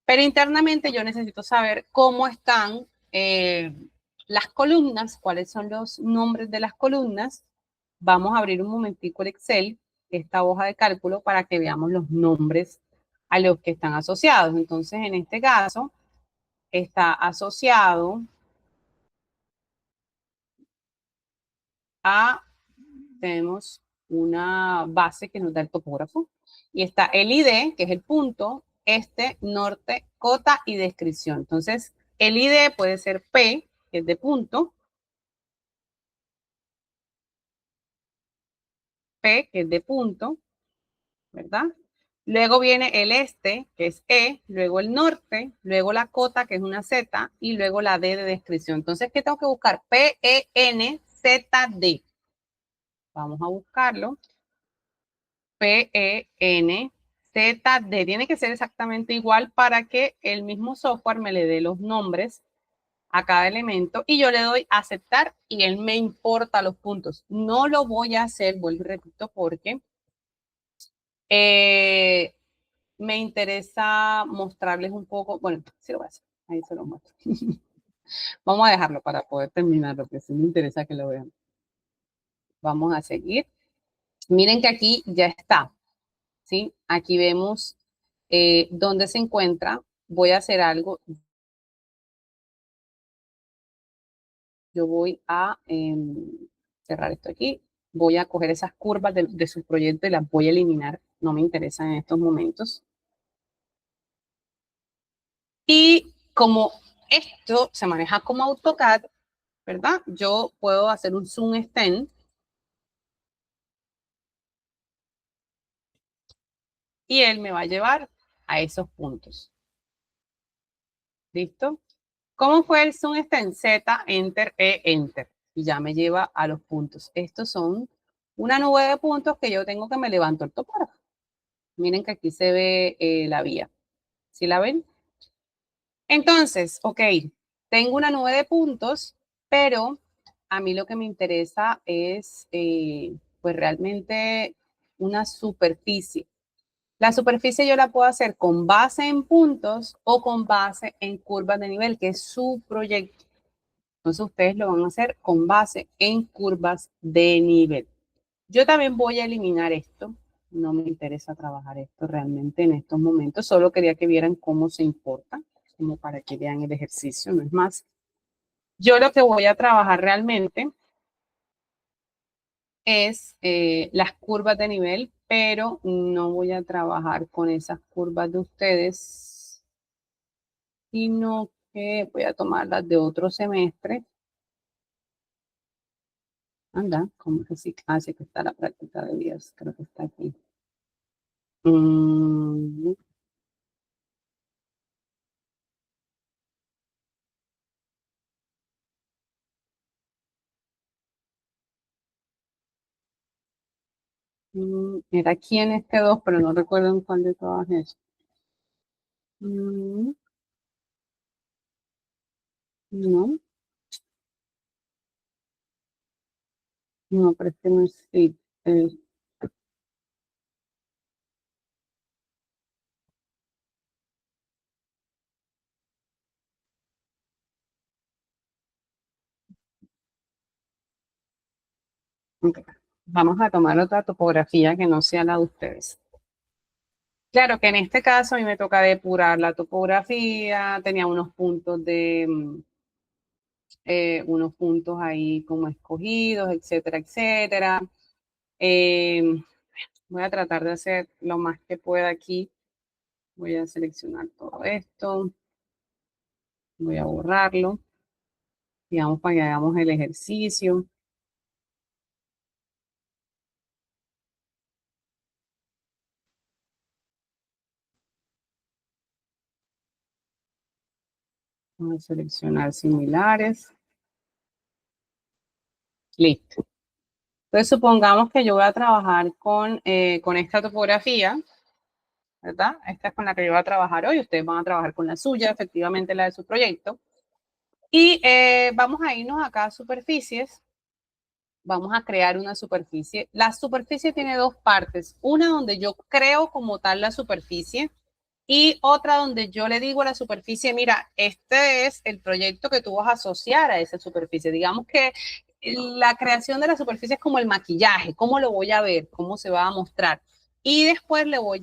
Pero internamente yo necesito saber cómo están las columnas, cuáles son los nombres de las columnas. Vamos a abrir un momentico el Excel, esta hoja de cálculo, para que veamos los nombres a los que están asociados. Entonces, en este caso, está asociado a, tenemos una base que nos da el topógrafo, y está el ID, que es el punto, este, norte, cota y descripción. Entonces, el ID puede ser P, que es de punto, P, que es de punto, ¿verdad? Luego viene el este, que es E, luego el norte, luego la cota, que es una Z, y luego la D de descripción. Entonces, ¿qué tengo que buscar? P-E-N-Z-D. Vamos a buscarlo. P-E-N-Z-D. Tiene que ser exactamente igual para que el mismo software me le dé los nombres a cada elemento y yo le doy a aceptar y él me importa los puntos. No lo voy a hacer, vuelvo y repito, porque me interesa mostrarles un poco, bueno, sí lo voy a hacer, ahí se lo muestro. Vamos a dejarlo para poder terminar, porque sí me interesa que lo vean. Vamos a seguir. Miren que aquí ya está, ¿sí? Aquí vemos dónde se encuentra. Voy a hacer algo. Yo voy a cerrar esto aquí. Voy a coger esas curvas de su proyecto y las voy a eliminar. No me interesan en estos momentos. Y como esto se maneja como AutoCAD, ¿verdad? Yo puedo hacer un zoom extend y él me va a llevar a esos puntos. ¿Listo? ¿Cómo fue el zoom extend? Z, enter, E, enter. Y ya me lleva a los puntos. Estos son una nube de puntos que yo tengo que me levanto el topógrafo. Miren que aquí se ve la vía. ¿Sí la ven? Entonces, ok, tengo una nube de puntos, pero a mí lo que me interesa es, pues realmente una superficie. La superficie yo la puedo hacer con base en puntos o con base en curvas de nivel, que es su proyecto. Entonces ustedes lo van a hacer con base en curvas de nivel. Yo también voy a eliminar esto. No me interesa trabajar esto realmente en estos momentos. Solo quería que vieran cómo se importa, como para que vean el ejercicio, no es más. Yo lo que voy a trabajar realmente es las curvas de nivel, pero no voy a trabajar con esas curvas de ustedes, sino que voy a tomar las de otro semestre. Anda, ¿cómo que sí? Ah, sí que está la práctica de vías, creo que está aquí. Era aquí en este 2, pero no recuerdo en cuál de todas es. No, no, pero es que no es sí. Ok. Vamos a tomar otra topografía que no sea la de ustedes. Claro que en este caso a mí me toca depurar la topografía, tenía unos puntos unos puntos ahí como escogidos, etcétera, etcétera. Voy a tratar de hacer lo más que pueda aquí. Voy a seleccionar todo esto. Voy a borrarlo. Digamos, para que hagamos el ejercicio. Vamos a seleccionar similares. Listo. Entonces, supongamos que yo voy a trabajar con esta topografía, ¿verdad? Esta es con la que yo voy a trabajar hoy. Ustedes van a trabajar con la suya, efectivamente la de su proyecto. Y vamos a irnos acá a superficies. Vamos a crear una superficie. La superficie tiene dos partes. Una donde yo creo como tal la superficie y otra donde yo le digo a la superficie, mira, este es el proyecto que tú vas a asociar a esa superficie. Digamos que la creación de la superficie es como el maquillaje, cómo lo voy a ver, cómo se va a mostrar. Y después le voy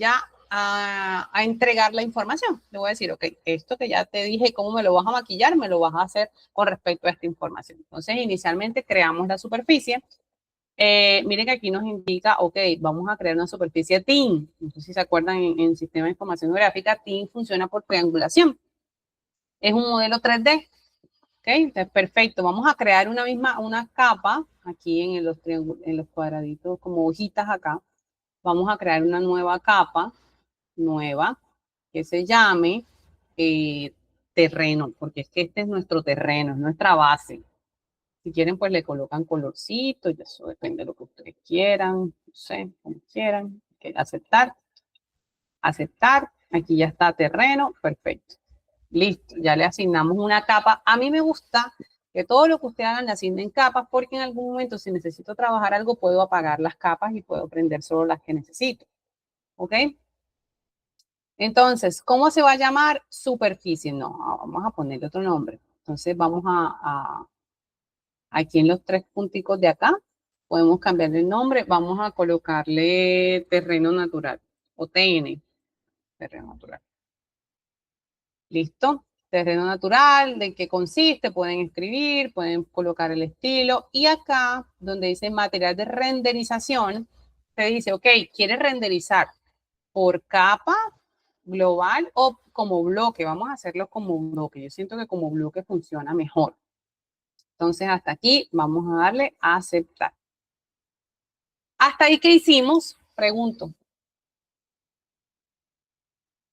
a entregar la información. Le voy a decir, ok, esto que ya te dije, cómo me lo vas a maquillar, me lo vas a hacer con respecto a esta información. Entonces, inicialmente creamos la superficie. Miren que aquí nos indica, ok, vamos a crear una superficie TIN. No sé si se acuerdan en Sistema de Información Gráfica, TIN funciona por triangulación. Es un modelo 3D. Ok, entonces perfecto. Vamos a crear una capa aquí en los cuadraditos, como hojitas acá. Vamos a crear una nueva capa, que se llame terreno, porque es que este es nuestro terreno, es nuestra base. Si quieren, pues le colocan colorcito, y eso depende de lo que ustedes quieran, no sé, como quieran. Okay, aceptar, aceptar. Aquí ya está terreno, perfecto. Listo, ya le asignamos una capa. A mí me gusta que todo lo que ustedes hagan le asignen capas, porque en algún momento, si necesito trabajar algo, puedo apagar las capas y puedo prender solo las que necesito. ¿Ok? Entonces, ¿cómo se va a llamar? Superficie. No, vamos a ponerle otro nombre. Entonces, vamos aquí en los tres punticos de acá, podemos cambiarle el nombre. Vamos a colocarle terreno natural o TN, terreno natural. ¿Listo? Terreno natural, ¿de qué consiste? Pueden escribir, pueden colocar el estilo. Y acá, donde dice material de renderización, se dice, ok, ¿quiere renderizar por capa global o como bloque? Vamos a hacerlo como bloque. Yo siento que como bloque funciona mejor. Entonces, hasta aquí vamos a darle a aceptar. Hasta ahí, ¿qué hicimos? Pregunto.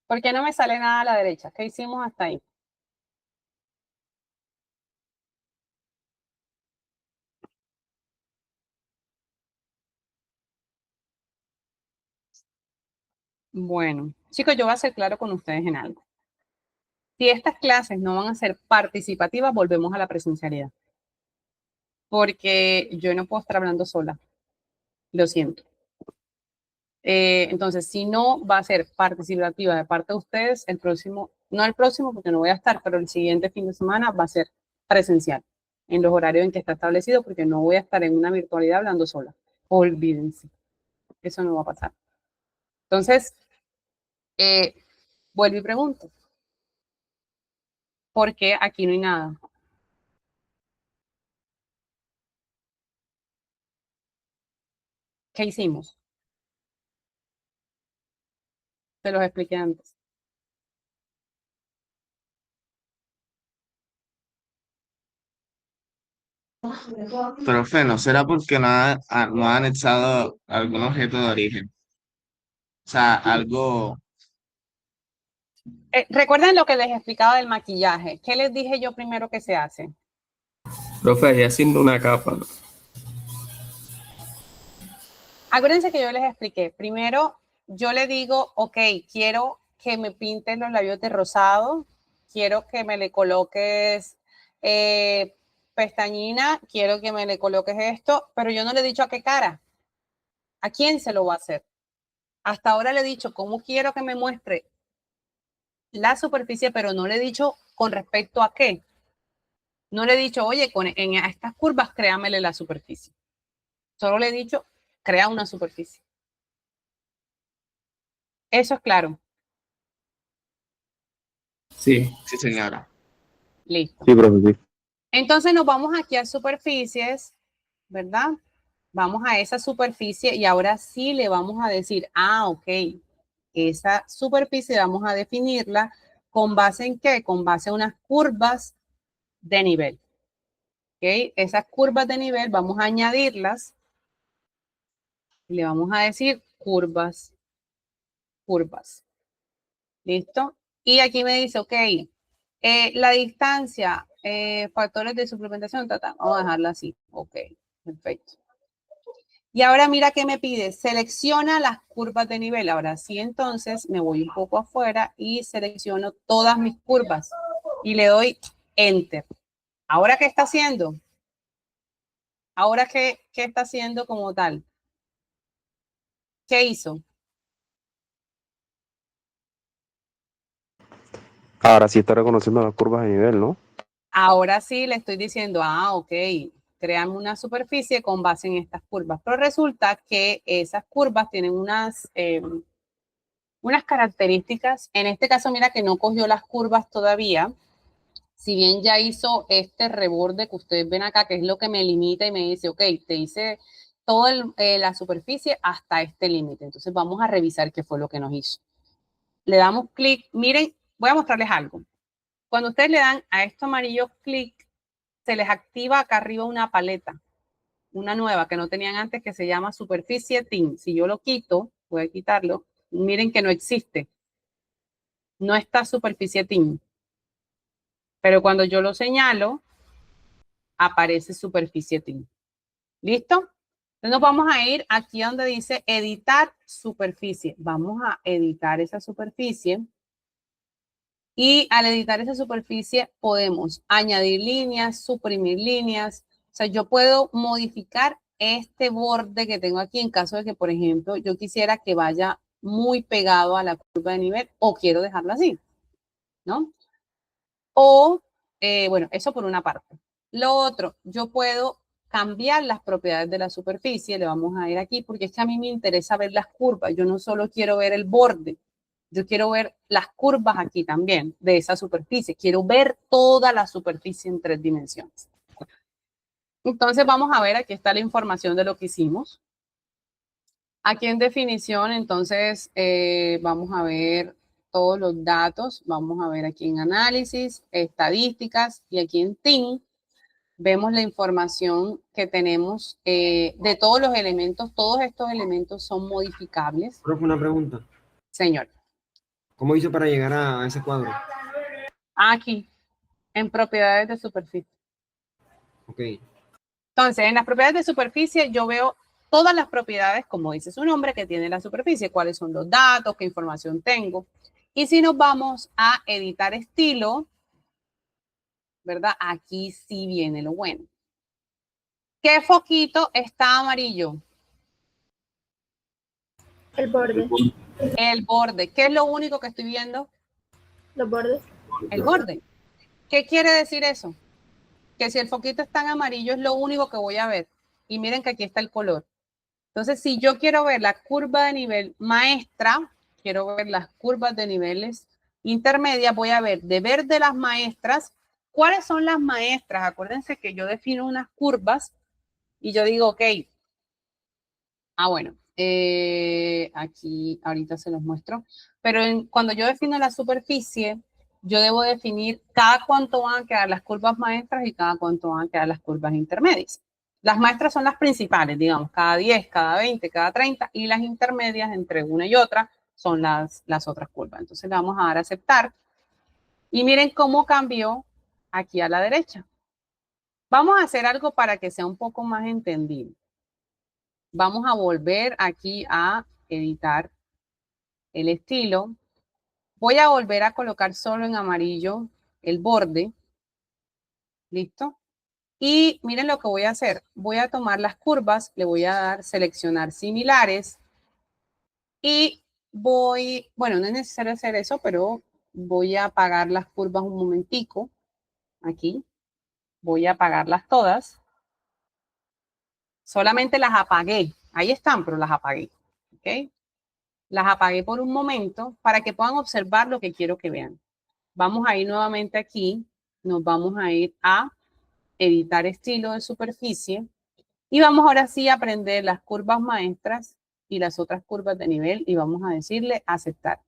¿Por qué no me sale nada a la derecha? ¿Qué hicimos hasta ahí? Bueno, chicos, yo voy a ser claro con ustedes en algo. Si estas clases no van a ser participativas, volvemos a la presencialidad. Porque yo no puedo estar hablando sola. Lo siento. Entonces, si no, va a ser participativa de parte de ustedes el próximo, no el próximo porque no voy a estar, pero el siguiente fin de semana va a ser presencial en los horarios en que está establecido porque no voy a estar en una virtualidad hablando sola. Olvídense. Eso no va a pasar. Entonces, vuelvo y pregunto. ¿Por qué aquí no hay nada? ¿Qué hicimos? Se los expliqué antes. Profe, ¿no será porque no ha anexado algún objeto de origen? O sea, algo, Recuerden lo que les explicaba del maquillaje. ¿Qué les dije yo primero que se hace? Profe, ahí haciendo una capa, ¿no? Acuérdense que yo les expliqué. Primero, yo le digo, ok, quiero que me pintes los labios de rosado, quiero que me le coloques pestañina, quiero que me le coloques esto, pero yo no le he dicho a qué cara, a quién se lo va a hacer. Hasta ahora le he dicho cómo quiero que me muestre la superficie, pero no le he dicho con respecto a qué. No le he dicho, oye, en estas curvas créamele la superficie. Solo le he dicho, crea una superficie. Eso es claro. Sí. sí señora. Listo. Sí, profe, sí. Entonces nos vamos aquí a superficies, ¿verdad? Vamos a esa superficie y ahora sí le vamos a decir, ok, esa superficie vamos a definirla con base en qué? Con base a unas curvas de nivel. ¿Ok? Esas curvas de nivel vamos a añadirlas y le vamos a decir curvas, curvas. ¿Listo? Y aquí me dice, ok, la distancia, factores de suplementación, vamos a dejarla así. Ok, perfecto. Y ahora mira qué me pide, selecciona las curvas de nivel. Ahora sí, entonces me voy un poco afuera y selecciono todas mis curvas y le doy Enter. ¿Ahora qué está haciendo? ¿Ahora qué está haciendo como tal? ¿Qué hizo? Ahora sí está reconociendo las curvas de nivel, ¿no? Ahora sí le estoy diciendo, ok, créame una superficie con base en estas curvas. Pero resulta que esas curvas tienen unas características. En este caso, mira que no cogió las curvas todavía. Si bien ya hizo este reborde que ustedes ven acá, que es lo que me limita y me dice, ok, te hice toda la superficie hasta este límite. Entonces vamos a revisar qué fue lo que nos hizo. Le damos clic. Miren, voy a mostrarles algo. Cuando ustedes le dan a esto amarillo clic, se les activa acá arriba una paleta, una nueva que no tenían antes que se llama superficie tint. Si yo lo quito, voy a quitarlo, miren que no existe. No está superficie tint. Pero cuando yo lo señalo, aparece superficie tint. ¿Listo? Entonces nos vamos a ir aquí donde dice editar superficie. Vamos a editar esa superficie. Y al editar esa superficie podemos añadir líneas, suprimir líneas. O sea, yo puedo modificar este borde que tengo aquí en caso de que, por ejemplo, yo quisiera que vaya muy pegado a la curva de nivel o quiero dejarlo así, ¿no? O, bueno, eso por una parte. Lo otro, yo puedo cambiar las propiedades de la superficie. Le vamos a ir aquí porque es que a mí me interesa ver las curvas. Yo no solo quiero ver el borde. Yo quiero ver las curvas aquí también de esa superficie. Quiero ver toda la superficie en 3 dimensiones. Entonces vamos a ver, aquí está la información de lo que hicimos. Aquí en definición, entonces vamos a ver todos los datos. Vamos a ver aquí en análisis, estadísticas y aquí en TIN vemos la información que tenemos de todos los elementos. Todos estos elementos son modificables. Profe, una pregunta. Señor. ¿Cómo hizo para llegar a ese cuadro? Aquí, en propiedades de superficie. Ok. Entonces, en las propiedades de superficie yo veo todas las propiedades, como dice su nombre, que tiene la superficie, cuáles son los datos, qué información tengo. Y si nos vamos a editar estilo, ¿verdad? Aquí sí viene lo bueno. ¿Qué foquito está amarillo? El borde. El borde. ¿Qué es lo único que estoy viendo? Los bordes. El borde. ¿Qué quiere decir eso? Que si el foquito está en amarillo es lo único que voy a ver. Y miren que aquí está el color. Entonces, si yo quiero ver la curva de nivel maestra, quiero ver las curvas de niveles intermedias, voy a ver de verde las maestras. ¿Cuáles son las maestras? Acuérdense que yo defino unas curvas y yo digo, ok, bueno, aquí ahorita se los muestro, pero cuando yo defino la superficie, yo debo definir cada cuánto van a quedar las curvas maestras y cada cuánto van a quedar las curvas intermedias. Las maestras son las principales, digamos, cada 10, cada 20, cada 30, y las intermedias entre una y otra son las otras curvas. Entonces le vamos a dar a aceptar. Y miren cómo cambió aquí a la derecha. Vamos a hacer algo para que sea un poco más entendible. Vamos a volver aquí a editar el estilo. Voy a volver a colocar solo en amarillo el borde. ¿Listo? Y miren lo que voy a hacer. Voy a tomar las curvas, le voy a dar seleccionar similares y voy, bueno, no es necesario hacer eso, pero voy a apagar las curvas un momentico. Aquí. Voy a apagarlas todas. Solamente las apagué. Ahí están, pero las apagué. ¿Ok? Las apagué por un momento para que puedan observar lo que quiero que vean. Vamos a ir nuevamente aquí. Nos vamos a ir a editar estilo de superficie. Y vamos ahora sí a aprender las curvas maestras y las otras curvas de nivel. Y vamos a decirle aceptar.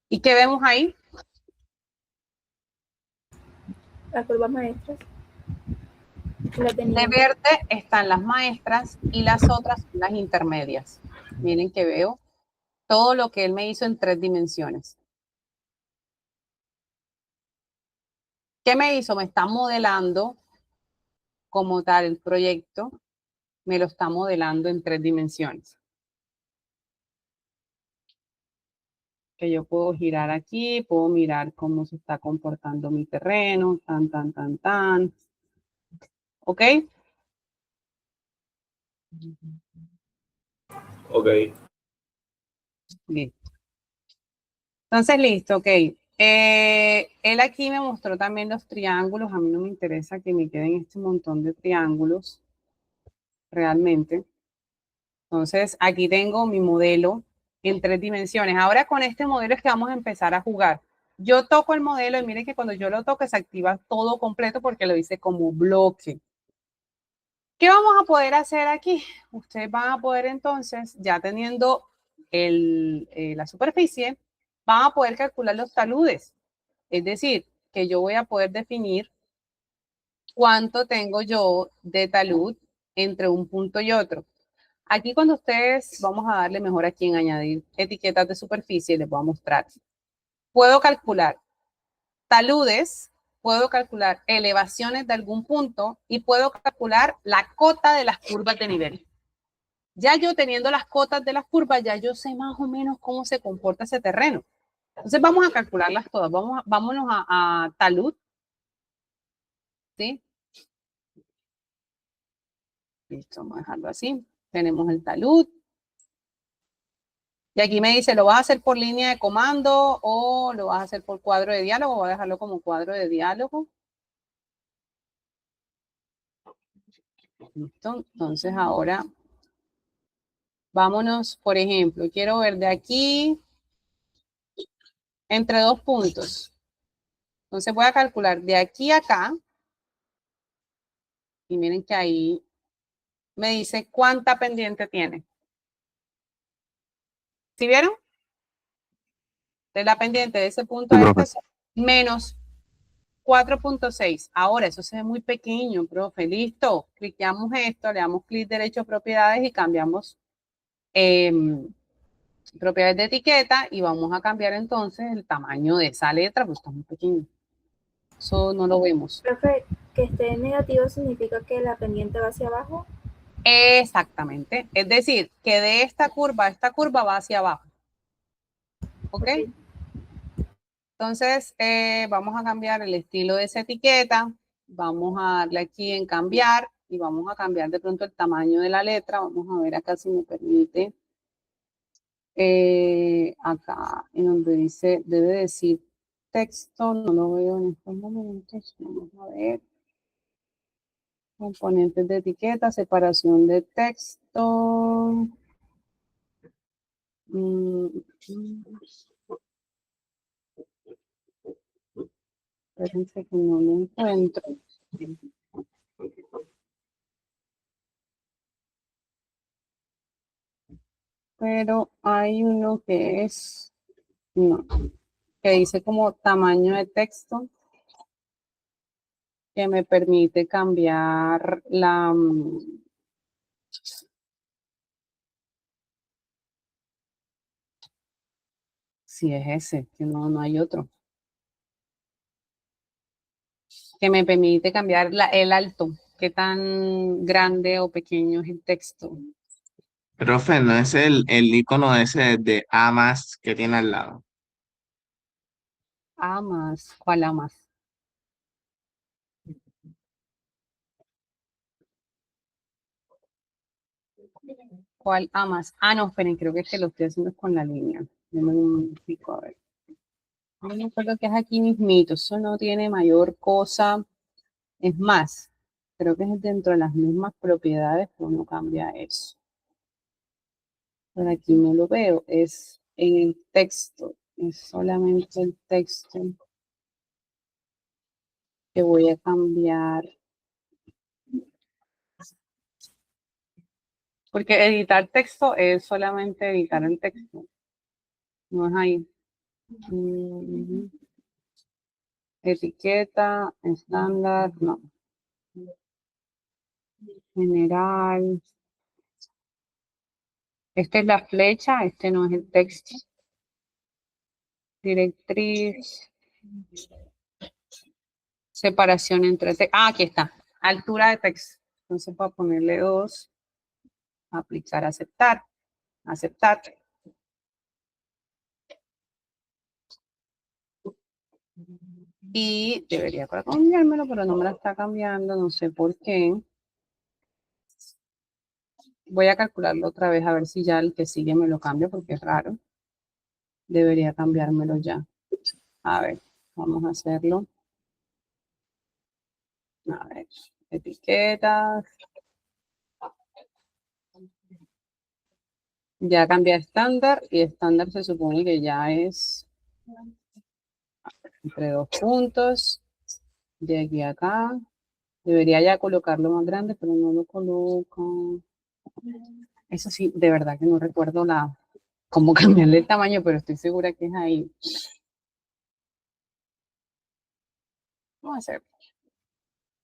¿Y qué vemos ahí? Las curvas maestras. Las de De nivel. verde están las maestras y las otras son las intermedias. Miren que veo todo lo que él me hizo en 3 dimensiones. ¿Qué me hizo? Me está modelando como tal el proyecto. Me lo está modelando en 3 dimensiones. Que yo puedo girar aquí, puedo mirar cómo se está comportando mi terreno, tan, tan, tan, tan. ¿Ok? Ok. Listo. Entonces, listo, ok. Él aquí me mostró también los triángulos. A mí no me interesa que me queden este montón de triángulos, realmente. Entonces, aquí tengo mi modelo en 3 dimensiones. Ahora con este modelo es que vamos a empezar a jugar. Yo toco el modelo y miren que cuando yo lo toco se activa todo completo porque lo hice como bloque. ¿Qué vamos a poder hacer aquí? Ustedes van a poder entonces, ya teniendo la superficie, van a poder calcular los taludes. Es decir, que yo voy a poder definir cuánto tengo yo de talud entre un punto y otro. Aquí cuando ustedes, vamos a darle mejor aquí en añadir etiquetas de superficie, les voy a mostrar. Puedo calcular taludes, puedo calcular elevaciones de algún punto y puedo calcular la cota de las curvas de nivel. Ya yo teniendo las cotas de las curvas, ya yo sé más o menos cómo se comporta ese terreno. Entonces vamos a calcularlas todas. Vámonos a talud. ¿Sí? Listo, vamos a dejarlo así. Tenemos el talud. Y aquí me dice, ¿lo vas a hacer por línea de comando o lo vas a hacer por cuadro de diálogo? Voy a dejarlo como cuadro de diálogo. Listo. Entonces ahora vámonos, por ejemplo, quiero ver de aquí entre 2 puntos. Entonces voy a calcular de aquí a acá. Y miren que ahí me dice cuánta pendiente tiene. ¿Sí vieron? De la pendiente de ese punto Sí, a profe. este menos 4.6. Ahora, eso se ve muy pequeño, profe. Listo. Cliqueamos esto, le damos clic derecho a propiedades y cambiamos propiedades de etiqueta y vamos a cambiar entonces el tamaño de esa letra, pues está muy pequeño. Eso no lo vemos. Profe, que esté en negativo significa que la pendiente va hacia abajo. Exactamente. Es decir, que de esta curva va hacia abajo. ¿Ok? Entonces, vamos a cambiar el estilo de esa etiqueta. Vamos a darle aquí en cambiar y vamos a cambiar de pronto el tamaño de la letra. Vamos a ver acá si me permite acá en donde dice, debe decir texto, no lo veo en estos momentos. Vamos a ver. Componentes de etiqueta, separación de texto. Espérense que no lo encuentro. Pero hay uno que es, no, que dice como tamaño de texto, que me permite cambiar la... si es ese, que no hay otro. Que me permite cambiar el alto, qué tan grande o pequeño es el texto. Profe, no es el icono ese de A más que tiene al lado. A más, ¿cuál A más? ¿Cuál A más? Ah, no, esperen, creo que es que lo estoy haciendo con la línea. Denme un pico, a ver. No me acuerdo que es aquí mismito, eso no tiene mayor cosa. Es más, creo que es dentro de las mismas propiedades que uno cambia eso. Por aquí no lo veo, es en el texto, es solamente el texto que voy a cambiar. Porque editar texto es solamente editar el texto, no es ahí. Etiqueta, estándar, no. General. Esta es la flecha, este no es el texto. Directriz. Separación entre texto. Ah, aquí está. Altura de texto. Entonces voy a ponerle 2. Aplicar, aceptar. Aceptar. Y debería cambiármelo, pero no me la está cambiando, no sé por qué. Voy a calcularlo otra vez a ver si ya el que sigue me lo cambia porque es raro. Debería cambiármelo ya. A ver, vamos a hacerlo. A ver, etiquetas. Ya cambié a estándar y estándar se supone que ya es entre 2 puntos. De aquí a acá. Debería ya colocarlo más grande, pero no lo coloco. Eso sí, de verdad que no recuerdo cómo cambiarle el tamaño, pero estoy segura que es ahí. Vamos a hacer.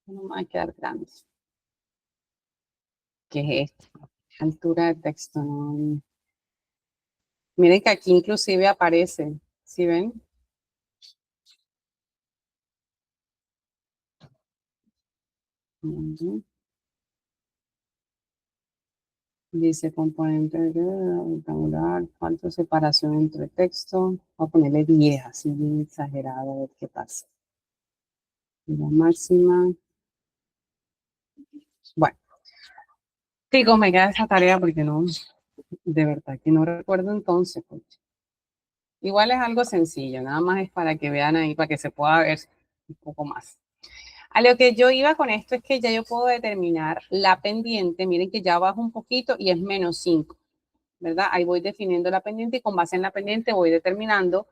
No me va a quedar grande. ¿Qué es esto? Altura de texto. No. Miren que aquí inclusive aparece. ¿Sí ven? Dice componente rectangular, falta separación entre texto. Voy a ponerle 10, así bien exagerado, a ver qué pasa. La máxima. Bueno, chicos, me queda esa tarea porque no, de verdad que no recuerdo entonces. Pues. Igual es algo sencillo, nada más es para que vean ahí, para que se pueda ver un poco más. A lo que yo iba con esto es que ya yo puedo determinar la pendiente. Miren que ya bajo un poquito y es menos 5, ¿verdad? Ahí voy definiendo la pendiente y con base en la pendiente voy determinando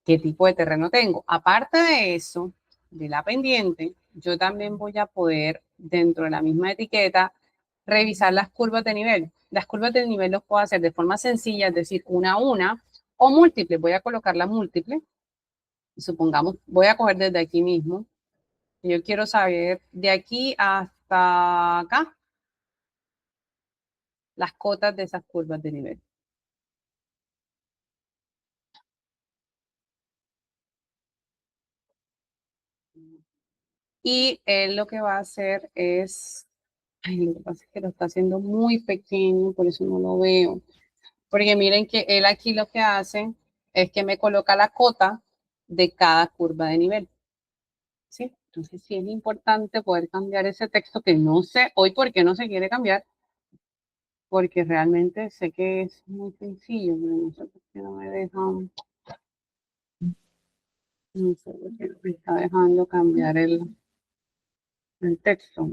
qué tipo de terreno tengo. Aparte de eso, de la pendiente, yo también voy a poder, dentro de la misma etiqueta, revisar las curvas de nivel. Las curvas de nivel los puedo hacer de forma sencilla, es decir, una a una, o múltiples. Voy a colocar la múltiple. Supongamos, voy a coger desde aquí mismo. Yo quiero saber de aquí hasta acá las cotas de esas curvas de nivel. Y él lo que va a hacer es, ay, lo que pasa es que lo está haciendo muy pequeño, por eso no lo veo. Porque miren que él aquí lo que hace es que me coloca la cota de cada curva de nivel. ¿Sí? Entonces sí es importante poder cambiar ese texto que no sé hoy por qué no se quiere cambiar. porque realmente sé que es muy sencillo, pero no sé por qué no me dejan, no sé por qué no me está dejando cambiar el texto.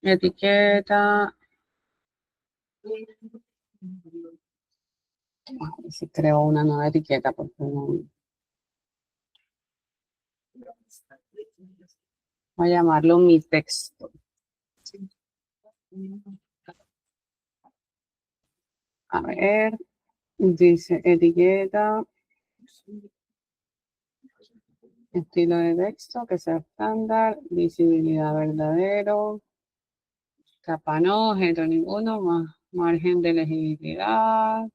Etiqueta. A ver si creo una nueva etiqueta, porque no. Voy a llamarlo mi texto. A ver, dice etiqueta, estilo de texto, que sea estándar, visibilidad verdadero, capa no, objeto ninguno, más margen de legibilidad,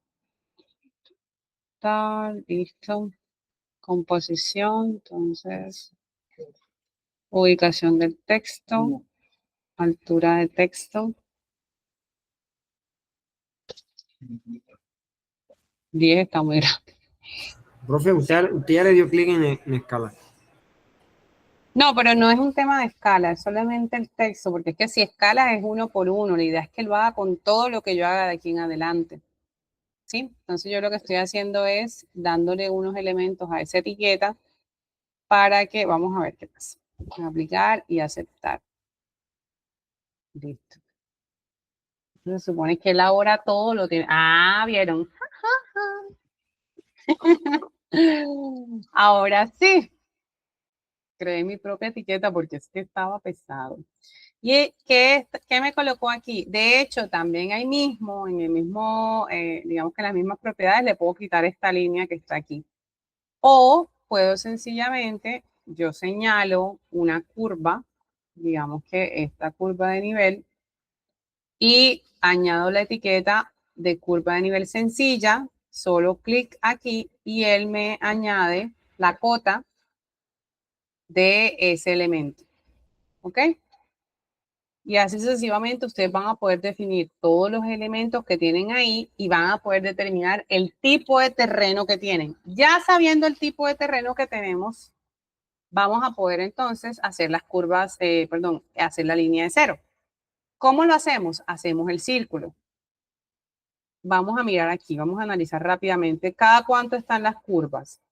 tal, listo. Composición, entonces, ubicación del texto, altura de texto. 10 está muy grande. Profe, usted ya le dio clic en escala. No, pero no es un tema de escala, es solamente el texto, porque es que si escala es 1 por 1, la idea es que lo haga con todo lo que yo haga de aquí en adelante. ¿Sí? Entonces yo lo que estoy haciendo es dándole unos elementos a esa etiqueta para que, vamos a ver qué pasa. Aplicar y aceptar. Listo. Se supone que él ahora todo lo tiene. Ah, ¿vieron? Ahora sí. Creé mi propia etiqueta porque es que estaba pesado. ¿Y qué me colocó aquí? De hecho, también ahí mismo, en el mismo, digamos que en las mismas propiedades, le puedo quitar esta línea que está aquí. O puedo sencillamente, yo señalo una curva, digamos que esta curva de nivel, y añado la etiqueta de curva de nivel sencilla, solo clic aquí y él me añade la cota de ese elemento. ¿Ok? Y así sucesivamente ustedes van a poder definir todos los elementos que tienen ahí y van a poder determinar el tipo de terreno que tienen. Ya sabiendo el tipo de terreno que tenemos, vamos a poder entonces hacer las curvas, hacer la línea de cero. ¿Cómo lo hacemos? Hacemos el círculo. Vamos a mirar aquí, vamos a analizar rápidamente cada cuánto están las curvas.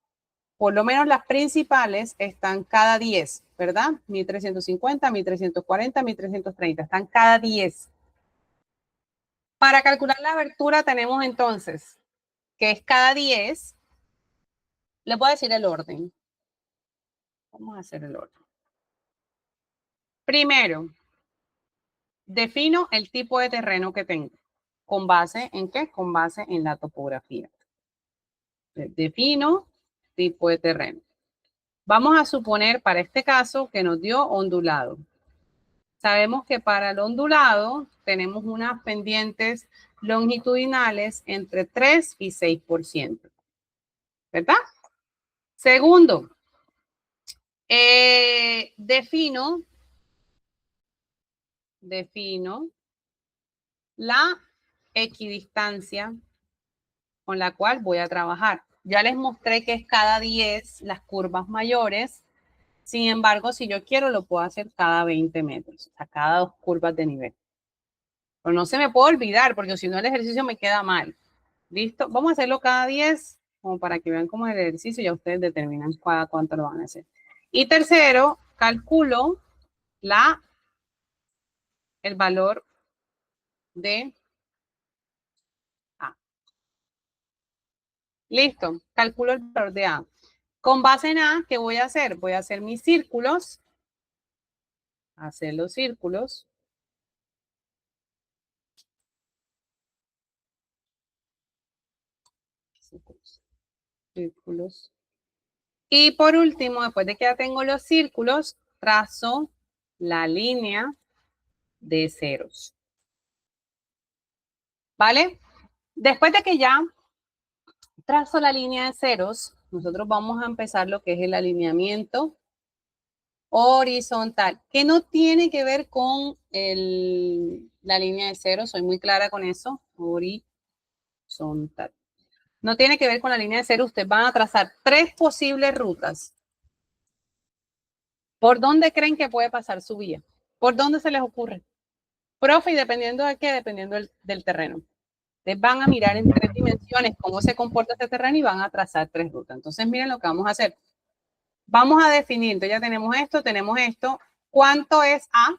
Por lo menos las principales están cada 10, ¿verdad? 1350, 1340, 1330, están cada 10. Para calcular la abertura tenemos entonces, que es cada 10, les voy a decir el orden. Vamos a hacer el orden. Primero, defino el tipo de terreno que tengo. ¿Con base en qué? Con base en la topografía. Defino tipo de terreno. Vamos a suponer para este caso que nos dio ondulado. Sabemos que para el ondulado tenemos unas pendientes longitudinales entre 3 y 6%. ¿Verdad? Segundo, defino la equidistancia con la cual voy a trabajar. Ya les mostré que es cada 10 las curvas mayores. Sin embargo, si yo quiero, lo puedo hacer cada 20 metros, o sea, cada 2 curvas de nivel. Pero no se me puede olvidar, porque si no el ejercicio me queda mal. ¿Listo? Vamos a hacerlo cada 10, como para que vean cómo es el ejercicio y ya ustedes determinan cuánto lo van a hacer. Y tercero, calculo el valor de A. Listo, calculo el valor de A. Con base en A, ¿qué voy a hacer? Voy a hacer mis círculos. Hacer los círculos. Círculos. Y por último, después de que ya tengo los círculos, trazo la línea de ceros. ¿Vale? Después de que ya trazo la línea de ceros, nosotros vamos a empezar lo que es el alineamiento horizontal, que no tiene que ver con la línea de ceros, soy muy clara con eso, horizontal. No tiene que ver con la línea de cero. Ustedes van a trazar 3 posibles rutas. ¿Por dónde creen que puede pasar su vía? ¿Por dónde se les ocurre? Profe, y dependiendo de qué, dependiendo del terreno. Ustedes van a mirar en 3 dimensiones cómo se comporta este terreno y van a trazar 3 rutas. Entonces, miren lo que vamos a hacer. Vamos a definir, entonces ya tenemos esto. ¿Cuánto es A?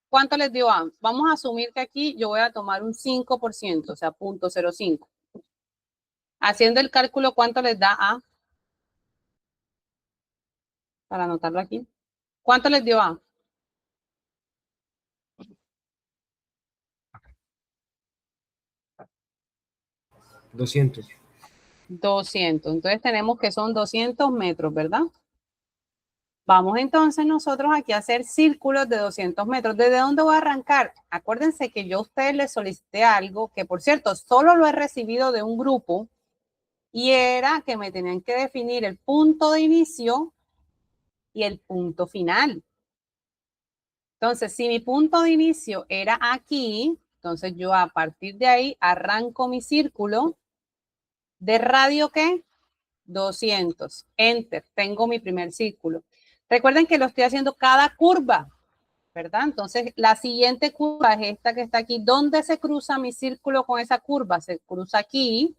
¿Cuánto les dio A? Vamos a asumir que aquí yo voy a tomar un 5%, o sea, 0.05. Haciendo el cálculo, ¿cuánto les da A? Para anotarlo aquí. ¿Cuánto les dio A? 200. 200. Entonces tenemos que son 200 metros, ¿verdad? Vamos entonces nosotros aquí a hacer círculos de 200 metros. ¿Desde dónde voy a arrancar? Acuérdense que yo a ustedes les solicité algo que, por cierto, solo lo he recibido de un grupo y era que me tenían que definir el punto de inicio y el punto final. Entonces, si mi punto de inicio era aquí, entonces yo a partir de ahí arranco mi círculo de radio, ¿qué? 200. Enter. Tengo mi primer círculo. Recuerden que lo estoy haciendo cada curva, ¿verdad? Entonces, la siguiente curva es esta que está aquí. ¿Dónde se cruza mi círculo con esa curva? Se cruza aquí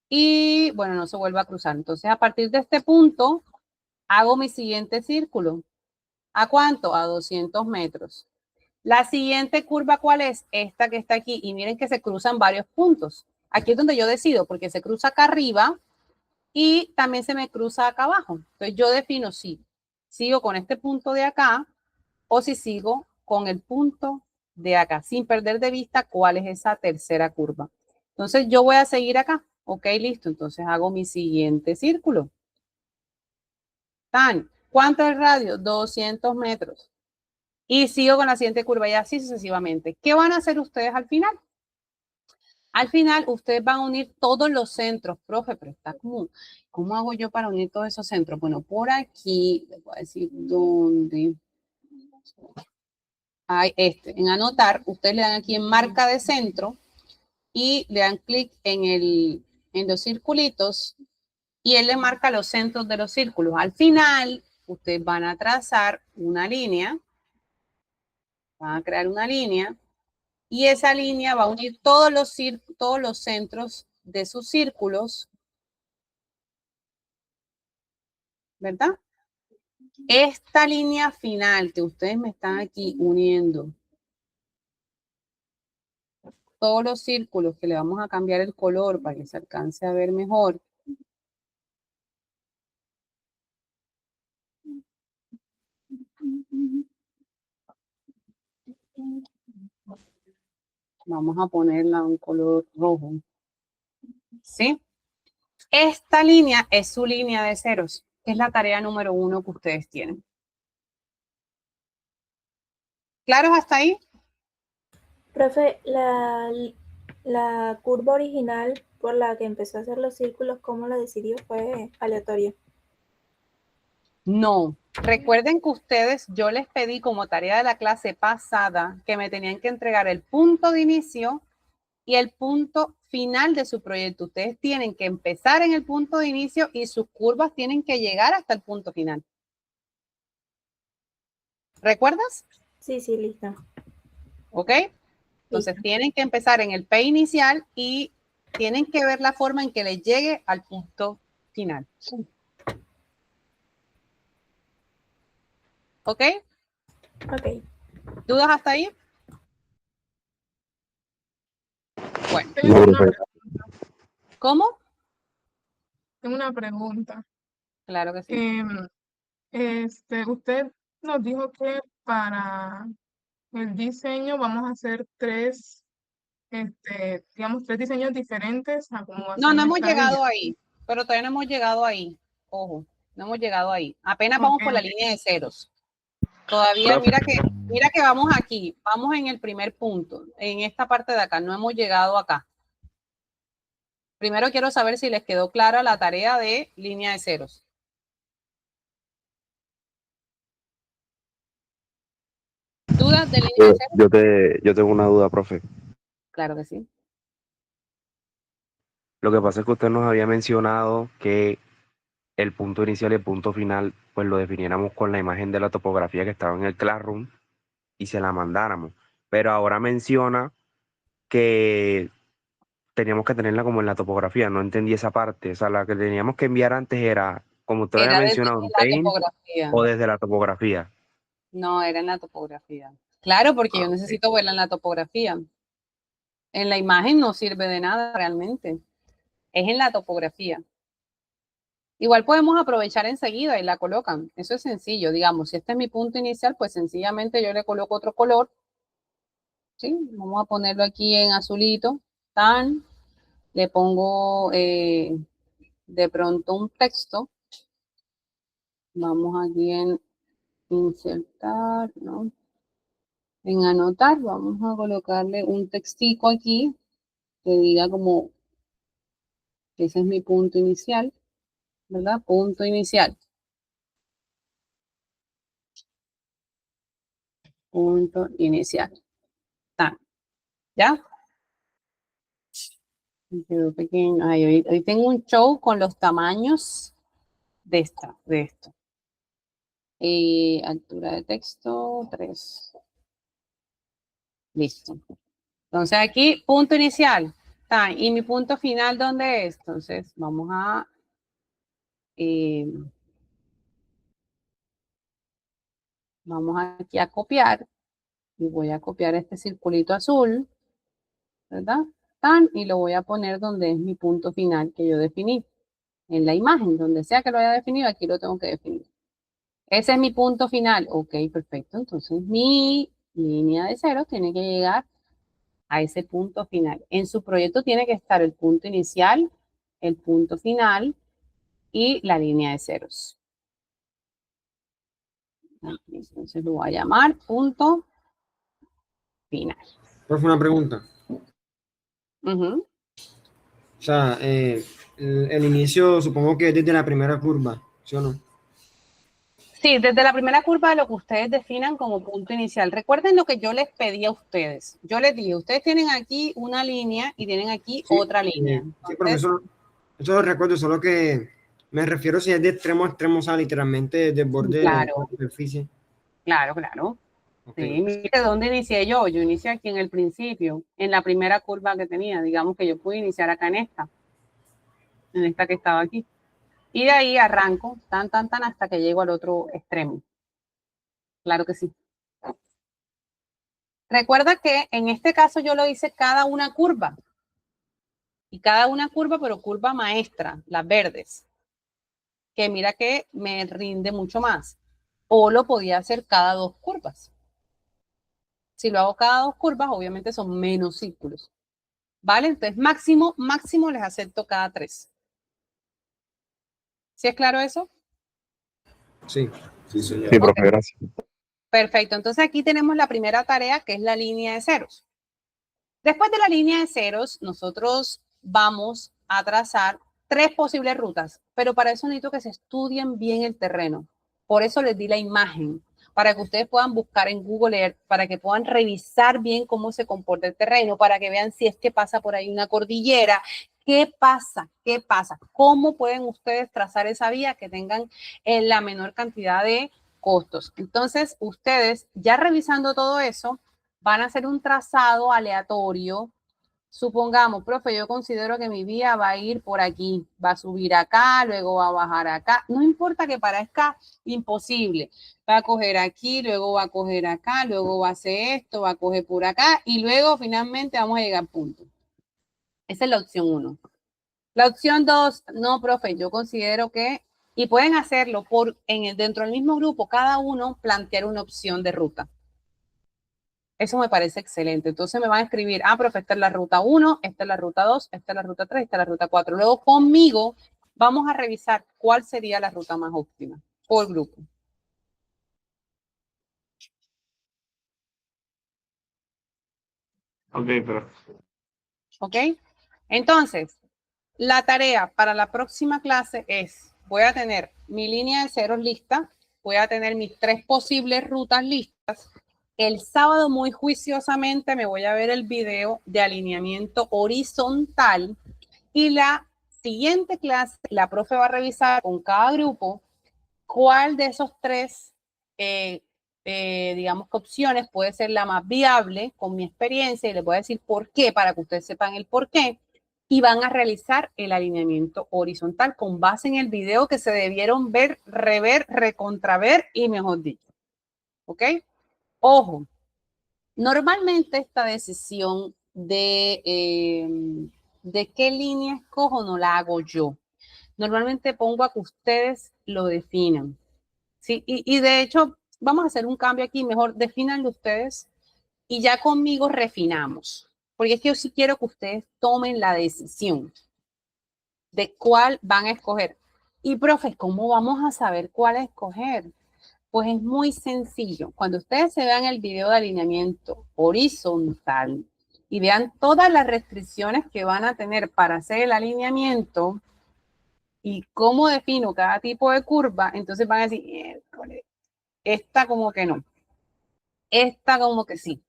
y, bueno, no se vuelve a cruzar. Entonces, a partir de este punto, hago mi siguiente círculo. ¿A cuánto? A 200 metros. La siguiente curva, ¿cuál es? Esta que está aquí. Y miren que se cruzan varios puntos. Aquí es donde yo decido, porque se cruza acá arriba y también se me cruza acá abajo. Entonces, yo defino si sigo con este punto de acá o si sigo con el punto de acá, sin perder de vista cuál es esa tercera curva. Entonces, yo voy a seguir acá. Ok, listo. Entonces, hago mi siguiente círculo. ¿Cuánto es el radio? 200 metros. Y sigo con la siguiente curva y así sucesivamente. ¿Qué van a hacer ustedes al final? Al final, ustedes van a unir todos los centros, profe, pero está como, ¿cómo hago yo para unir todos esos centros? Bueno, por aquí, les voy a decir dónde. Hay en anotar, ustedes le dan aquí en marca de centro y le dan clic en los circulitos y él le marca los centros de los círculos. Al final, ustedes van a trazar una línea, van a crear una línea y esa línea va a unir todos los centros de sus círculos, ¿verdad? Esta línea final que ustedes me están aquí uniendo, todos los círculos que le vamos a cambiar el color para que se alcance a ver mejor. Vamos a ponerla un color rojo. ¿Sí? Esta línea es su línea de ceros, que es la tarea número 1 que ustedes tienen. ¿Claros hasta ahí? Profe, la curva original por la que empezó a hacer los círculos, ¿cómo la decidió? Fue aleatoria. No. Recuerden que ustedes, yo les pedí como tarea de la clase pasada que me tenían que entregar el punto de inicio y el punto final de su proyecto. Ustedes tienen que empezar en el punto de inicio y sus curvas tienen que llegar hasta el punto final. ¿Recuerdas? Sí, sí, lista. ¿Ok? Entonces tienen que empezar en el P inicial y tienen que ver la forma en que les llegue al punto final. ¿Ok? Ok. ¿Dudas hasta ahí? Bueno. Tengo una pregunta. ¿Cómo? Tengo una pregunta. Claro que sí. Usted nos dijo que para el diseño vamos a hacer digamos, 3 diseños diferentes a como va a No, ser no en hemos esta vía. llegado ahí, pero todavía no hemos llegado ahí. Ojo, no hemos llegado ahí. Apenas vamos Ok, por la ok. línea de ceros. Todavía, Profe, mira que vamos aquí, vamos en el primer punto, en esta parte de acá, no hemos llegado acá. Primero quiero saber si les quedó clara la tarea de línea de ceros. ¿Dudas de línea de ceros? yo tengo una duda, profe. Claro que sí. Lo que pasa es que usted nos había mencionado que el punto inicial y el punto final, pues lo definiéramos con la imagen de la topografía que estaba en el Classroom y se la mandáramos. Pero ahora menciona que teníamos que tenerla como en la topografía, no entendí esa parte. O sea, la que teníamos que enviar antes era, como usted había Era desde mencionado, en la Paint topografía. o desde la topografía. No, era en la topografía. Claro, porque yo Ok. necesito verla en la topografía. En la imagen no sirve de nada realmente. Es en la topografía. Igual podemos aprovechar enseguida y la colocan. Eso es sencillo. Digamos, si este es mi punto inicial, pues sencillamente yo le coloco otro color. ¿Sí? Vamos a ponerlo aquí en azulito. Tan. Le pongo de pronto un texto. Vamos aquí en insertar, ¿no? En anotar, vamos a colocarle un textico aquí que diga como, ese es mi punto inicial, ¿verdad? Punto inicial. Punto inicial. Tan. ¿Ya? Quedó pequeño. Ay, hoy tengo un show con los tamaños de esto. Altura de texto, 3. Listo. Entonces aquí, punto inicial. Tan. Y mi punto final, ¿dónde es? Entonces, vamos a... vamos aquí a copiar. Y voy a copiar este circulito azul, ¿verdad? Tan, y lo voy a poner donde es mi punto final que yo definí. En la imagen, donde sea que lo haya definido, aquí lo tengo que definir. Ese es mi punto final. Ok, perfecto. Entonces mi línea de cero tiene que llegar a ese punto final. En su proyecto tiene que estar el punto inicial, el punto final y la línea de ceros. Entonces lo voy a llamar punto final. Profe, una pregunta. Uh-huh. O sea, el inicio supongo que es desde la primera curva, ¿sí o no? Sí, desde la primera curva de lo que ustedes definan como punto inicial. Recuerden lo que yo les pedí a ustedes. Yo les dije, ustedes tienen aquí una línea y tienen aquí Sí, otra línea. sí, Entonces, profesor, eso lo recuerdo, solo que me refiero si es de extremo a extremo, o sea, literalmente del borde de la claro, superficie. claro. Ok, Sí, mire, ¿dónde inicié yo? Yo inicié aquí en el principio, en la primera curva que tenía. Digamos que yo pude iniciar acá en esta que estaba aquí. Y de ahí arranco, tan, hasta que llego al otro extremo. Claro que sí. Recuerda que en este caso yo lo hice cada una curva. Y cada una curva, pero curva maestra, las verdes. Que mira que me rinde mucho más. O lo podía hacer cada 2 curvas. Si lo hago cada 2 curvas, obviamente son menos círculos. ¿Vale? Entonces, máximo les acepto cada 3. ¿Sí es claro eso? sí. Sí, señor. Sí, profe, gracias. Perfecto. Entonces, aquí tenemos la primera tarea, que es la línea de ceros. Después de la línea de ceros, nosotros vamos a trazar 3 posibles rutas, pero para eso necesito que se estudien bien el terreno. Por eso les di la imagen, para que ustedes puedan buscar en Google Earth, para que puedan revisar bien cómo se comporta el terreno, para que vean si es que pasa por ahí una cordillera. ¿Qué pasa? ¿Cómo pueden ustedes trazar esa vía que tengan la menor cantidad de costos? Entonces, ustedes ya revisando todo eso, van a hacer un trazado aleatorio. Supongamos, profe, yo considero que mi vía va a ir por aquí, va a subir acá, luego va a bajar acá. No importa que parezca imposible. Va a coger aquí, luego va a coger acá, luego va a hacer esto, va a coger por acá y luego finalmente vamos a llegar al punto. Esa es la opción 1. La opción 2, no, profe, yo considero que, y pueden hacerlo dentro del mismo grupo, cada uno plantear una opción de ruta. Eso me parece excelente. Entonces me van a escribir, profe, esta es la ruta 1, esta es la ruta 2, esta es la ruta 3, esta es la ruta 4. Luego conmigo vamos a revisar cuál sería la ruta más óptima por grupo. Ok, profe. ¿Ok? Entonces, la tarea para la próxima clase es, voy a tener mi línea de ceros lista, voy a tener mis 3 posibles rutas listas. El sábado muy juiciosamente me voy a ver el video de alineamiento horizontal Y la siguiente clase, la profe va a revisar con cada grupo cuál de esos tres, digamos que opciones puede ser la más viable con mi experiencia, y les voy a decir por qué, para que ustedes sepan el por qué, y van a realizar el alineamiento horizontal con base en el video que se debieron ver, rever, recontraver y mejor dicho. ¿Ok? Ojo, normalmente esta decisión de qué línea escojo no la hago yo. Normalmente pongo a que ustedes lo definan. ¿Sí? Y de hecho, vamos a hacer un cambio aquí. Mejor defínanlo ustedes y ya conmigo refinamos. Porque es que yo sí quiero que ustedes tomen la decisión de cuál van a escoger. Y, profe, ¿cómo vamos a saber cuál escoger? Pues es muy sencillo. Cuando ustedes se vean el video de alineamiento horizontal y vean todas las restricciones que van a tener para hacer el alineamiento y cómo defino cada tipo de curva, entonces van a decir, esta como que no, esta como que sí.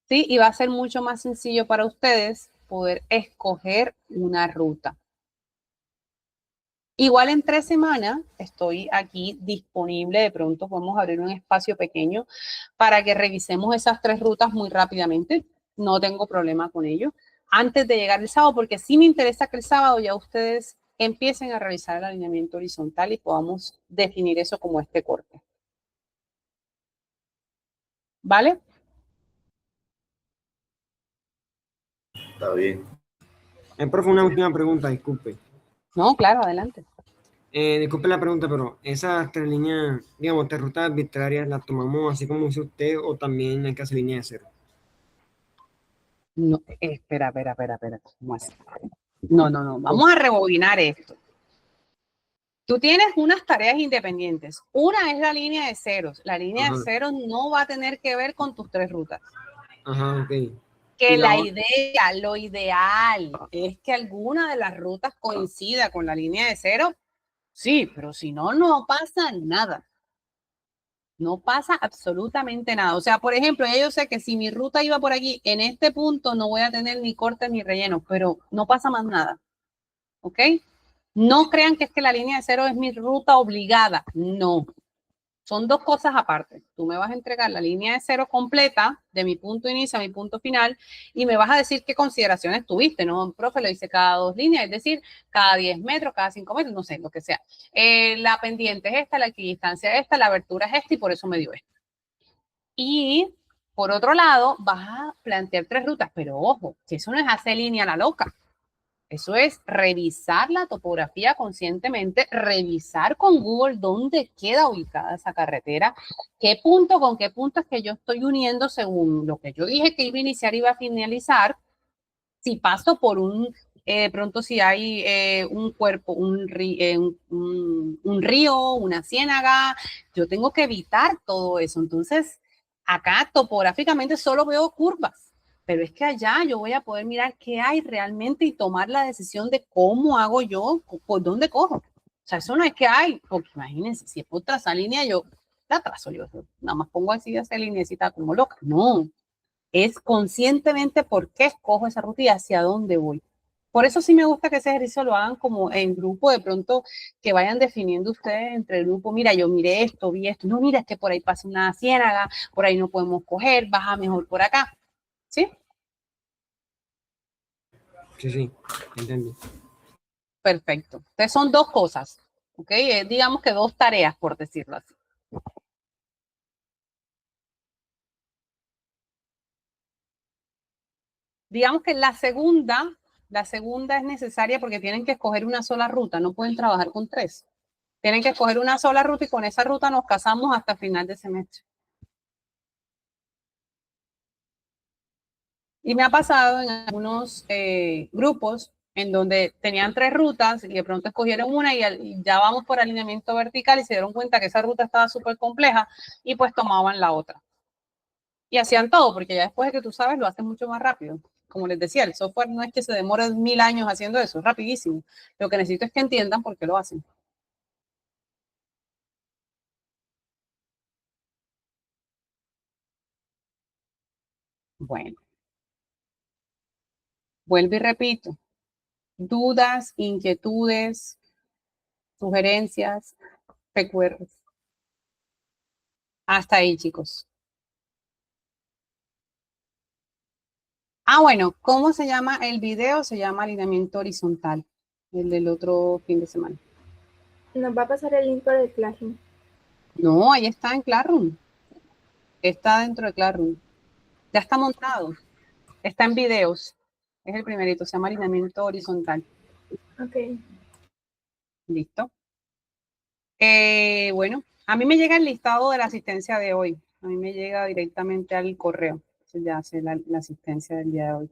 ¿Sí? Y va a ser mucho más sencillo para ustedes poder escoger una ruta. Igual en 3 semanas estoy aquí disponible, de pronto podemos abrir un espacio pequeño para que revisemos esas 3 rutas muy rápidamente. No tengo problema con ello. Antes de llegar el sábado, porque sí me interesa que el sábado ya ustedes empiecen a realizar el alineamiento horizontal y podamos definir eso como este corte. ¿Vale? Está bien. Profe, una última pregunta, disculpe. No, claro, adelante. Disculpe la pregunta, pero esas 3 líneas, digamos, 3 rutas arbitrarias, ¿las tomamos así como dice usted o también hay que hacer línea de cero? No, espera. ¿Cómo así? No. Vamos a rebobinar esto. Tú tienes unas tareas independientes. Una es la línea de ceros. La línea de ceros no va a tener que ver con tus 3 rutas. Ajá, ok. Que Y la idea, lo ideal es que alguna de las rutas coincida con la línea de cero. Sí, pero si no, no pasa nada. No pasa absolutamente nada. O sea, por ejemplo, yo sé que si mi ruta iba por aquí, en este punto no voy a tener ni corte ni relleno, pero no pasa más nada. ¿Ok? No crean que es que la línea de cero es mi ruta obligada. No. Son 2 cosas aparte. Tú me vas a entregar la línea de cero completa de mi punto inicio a mi punto final y me vas a decir qué consideraciones tuviste, ¿no? Profe, lo hice cada 2 líneas, es decir, cada 10 metros, cada 5 metros, no sé, lo que sea. La pendiente es esta, la equidistancia es esta, la abertura es esta y por eso me dio esto. Y por otro lado, vas a plantear 3 rutas, pero ojo, que eso no es hacer línea a la loca. Eso es revisar la topografía conscientemente, revisar con Google dónde queda ubicada esa carretera, qué punto con qué punto es que yo estoy uniendo según lo que yo dije que iba a iniciar y iba a finalizar. Si paso por pronto si hay un cuerpo, un río, una ciénaga, yo tengo que evitar todo eso. Entonces, acá topográficamente solo veo curvas. Pero es que allá yo voy a poder mirar qué hay realmente y tomar la decisión de cómo hago yo, por dónde cojo. O sea, eso no es que hay, porque imagínense, si es por trazar línea, yo la trazo yo. Nada más pongo así esa lineecita como loca. No, es conscientemente por qué escojo esa ruta y hacia dónde voy. Por eso sí me gusta que ese ejercicio lo hagan como en grupo, de pronto que vayan definiendo ustedes entre el grupo, mira, yo miré esto, vi esto, no, mira, es que por ahí pasa una ciénaga, por ahí no podemos coger, baja mejor por acá. ¿Sí? Sí, entendí. Perfecto. Entonces son 2 cosas, ¿ok? Digamos que 2 tareas, por decirlo así. Digamos que la segunda es necesaria porque tienen que escoger una sola ruta, no pueden trabajar con 3. Tienen que escoger una sola ruta y con esa ruta nos casamos hasta final de semestre. Y me ha pasado en algunos grupos en donde tenían 3 rutas y de pronto escogieron una y ya vamos por alineamiento vertical y se dieron cuenta que esa ruta estaba súper compleja y pues tomaban la otra. Y hacían todo, porque ya después de que tú sabes, lo hacen mucho más rápido. Como les decía, el software no es que se demore 1000 años haciendo eso, es rapidísimo. Lo que necesito es que entiendan por qué lo hacen. Bueno, vuelvo y repito. dudas, inquietudes, sugerencias, recuerdos. Hasta ahí, chicos. Ah, bueno, ¿cómo se llama el video? Se llama alineamiento horizontal, el del otro fin de semana. Nos va a pasar el link por el Classroom. No, ahí está en Classroom. Está dentro de Classroom. Ya está montado. Está en videos. Es el primerito, se llama alineamiento horizontal. Ok. Listo. Bueno, a mí me llega el listado de la asistencia de hoy. A mí me llega directamente al correo. Entonces ya hace la asistencia del día de hoy.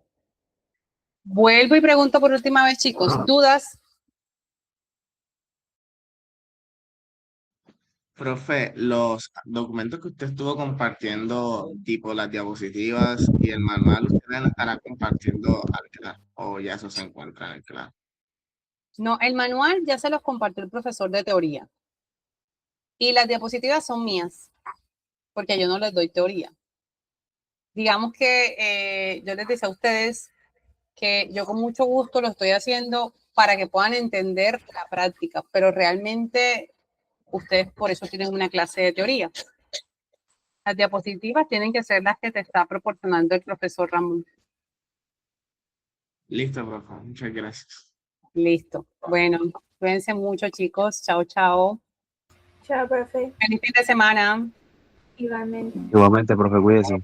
Vuelvo y pregunto por última vez, chicos. ¿Dudas? Profe, los documentos que usted estuvo compartiendo, tipo las diapositivas y el manual, ¿usted los estará compartiendo al CLAS o ya eso se encuentra en el CLAS? No, el manual ya se los compartió el profesor de teoría. Y las diapositivas son mías, porque yo no les doy teoría. Digamos que yo les decía a ustedes que yo con mucho gusto lo estoy haciendo para que puedan entender la práctica, pero realmente ustedes por eso tienen una clase de teoría. Las diapositivas tienen que ser las que te está proporcionando el profesor Ramón. Listo, profe. Muchas gracias. Listo. Bueno, cuídense mucho, chicos. Chao, chao. Chao, profe. Feliz fin de semana. Igualmente. Igualmente, profe, cuídese.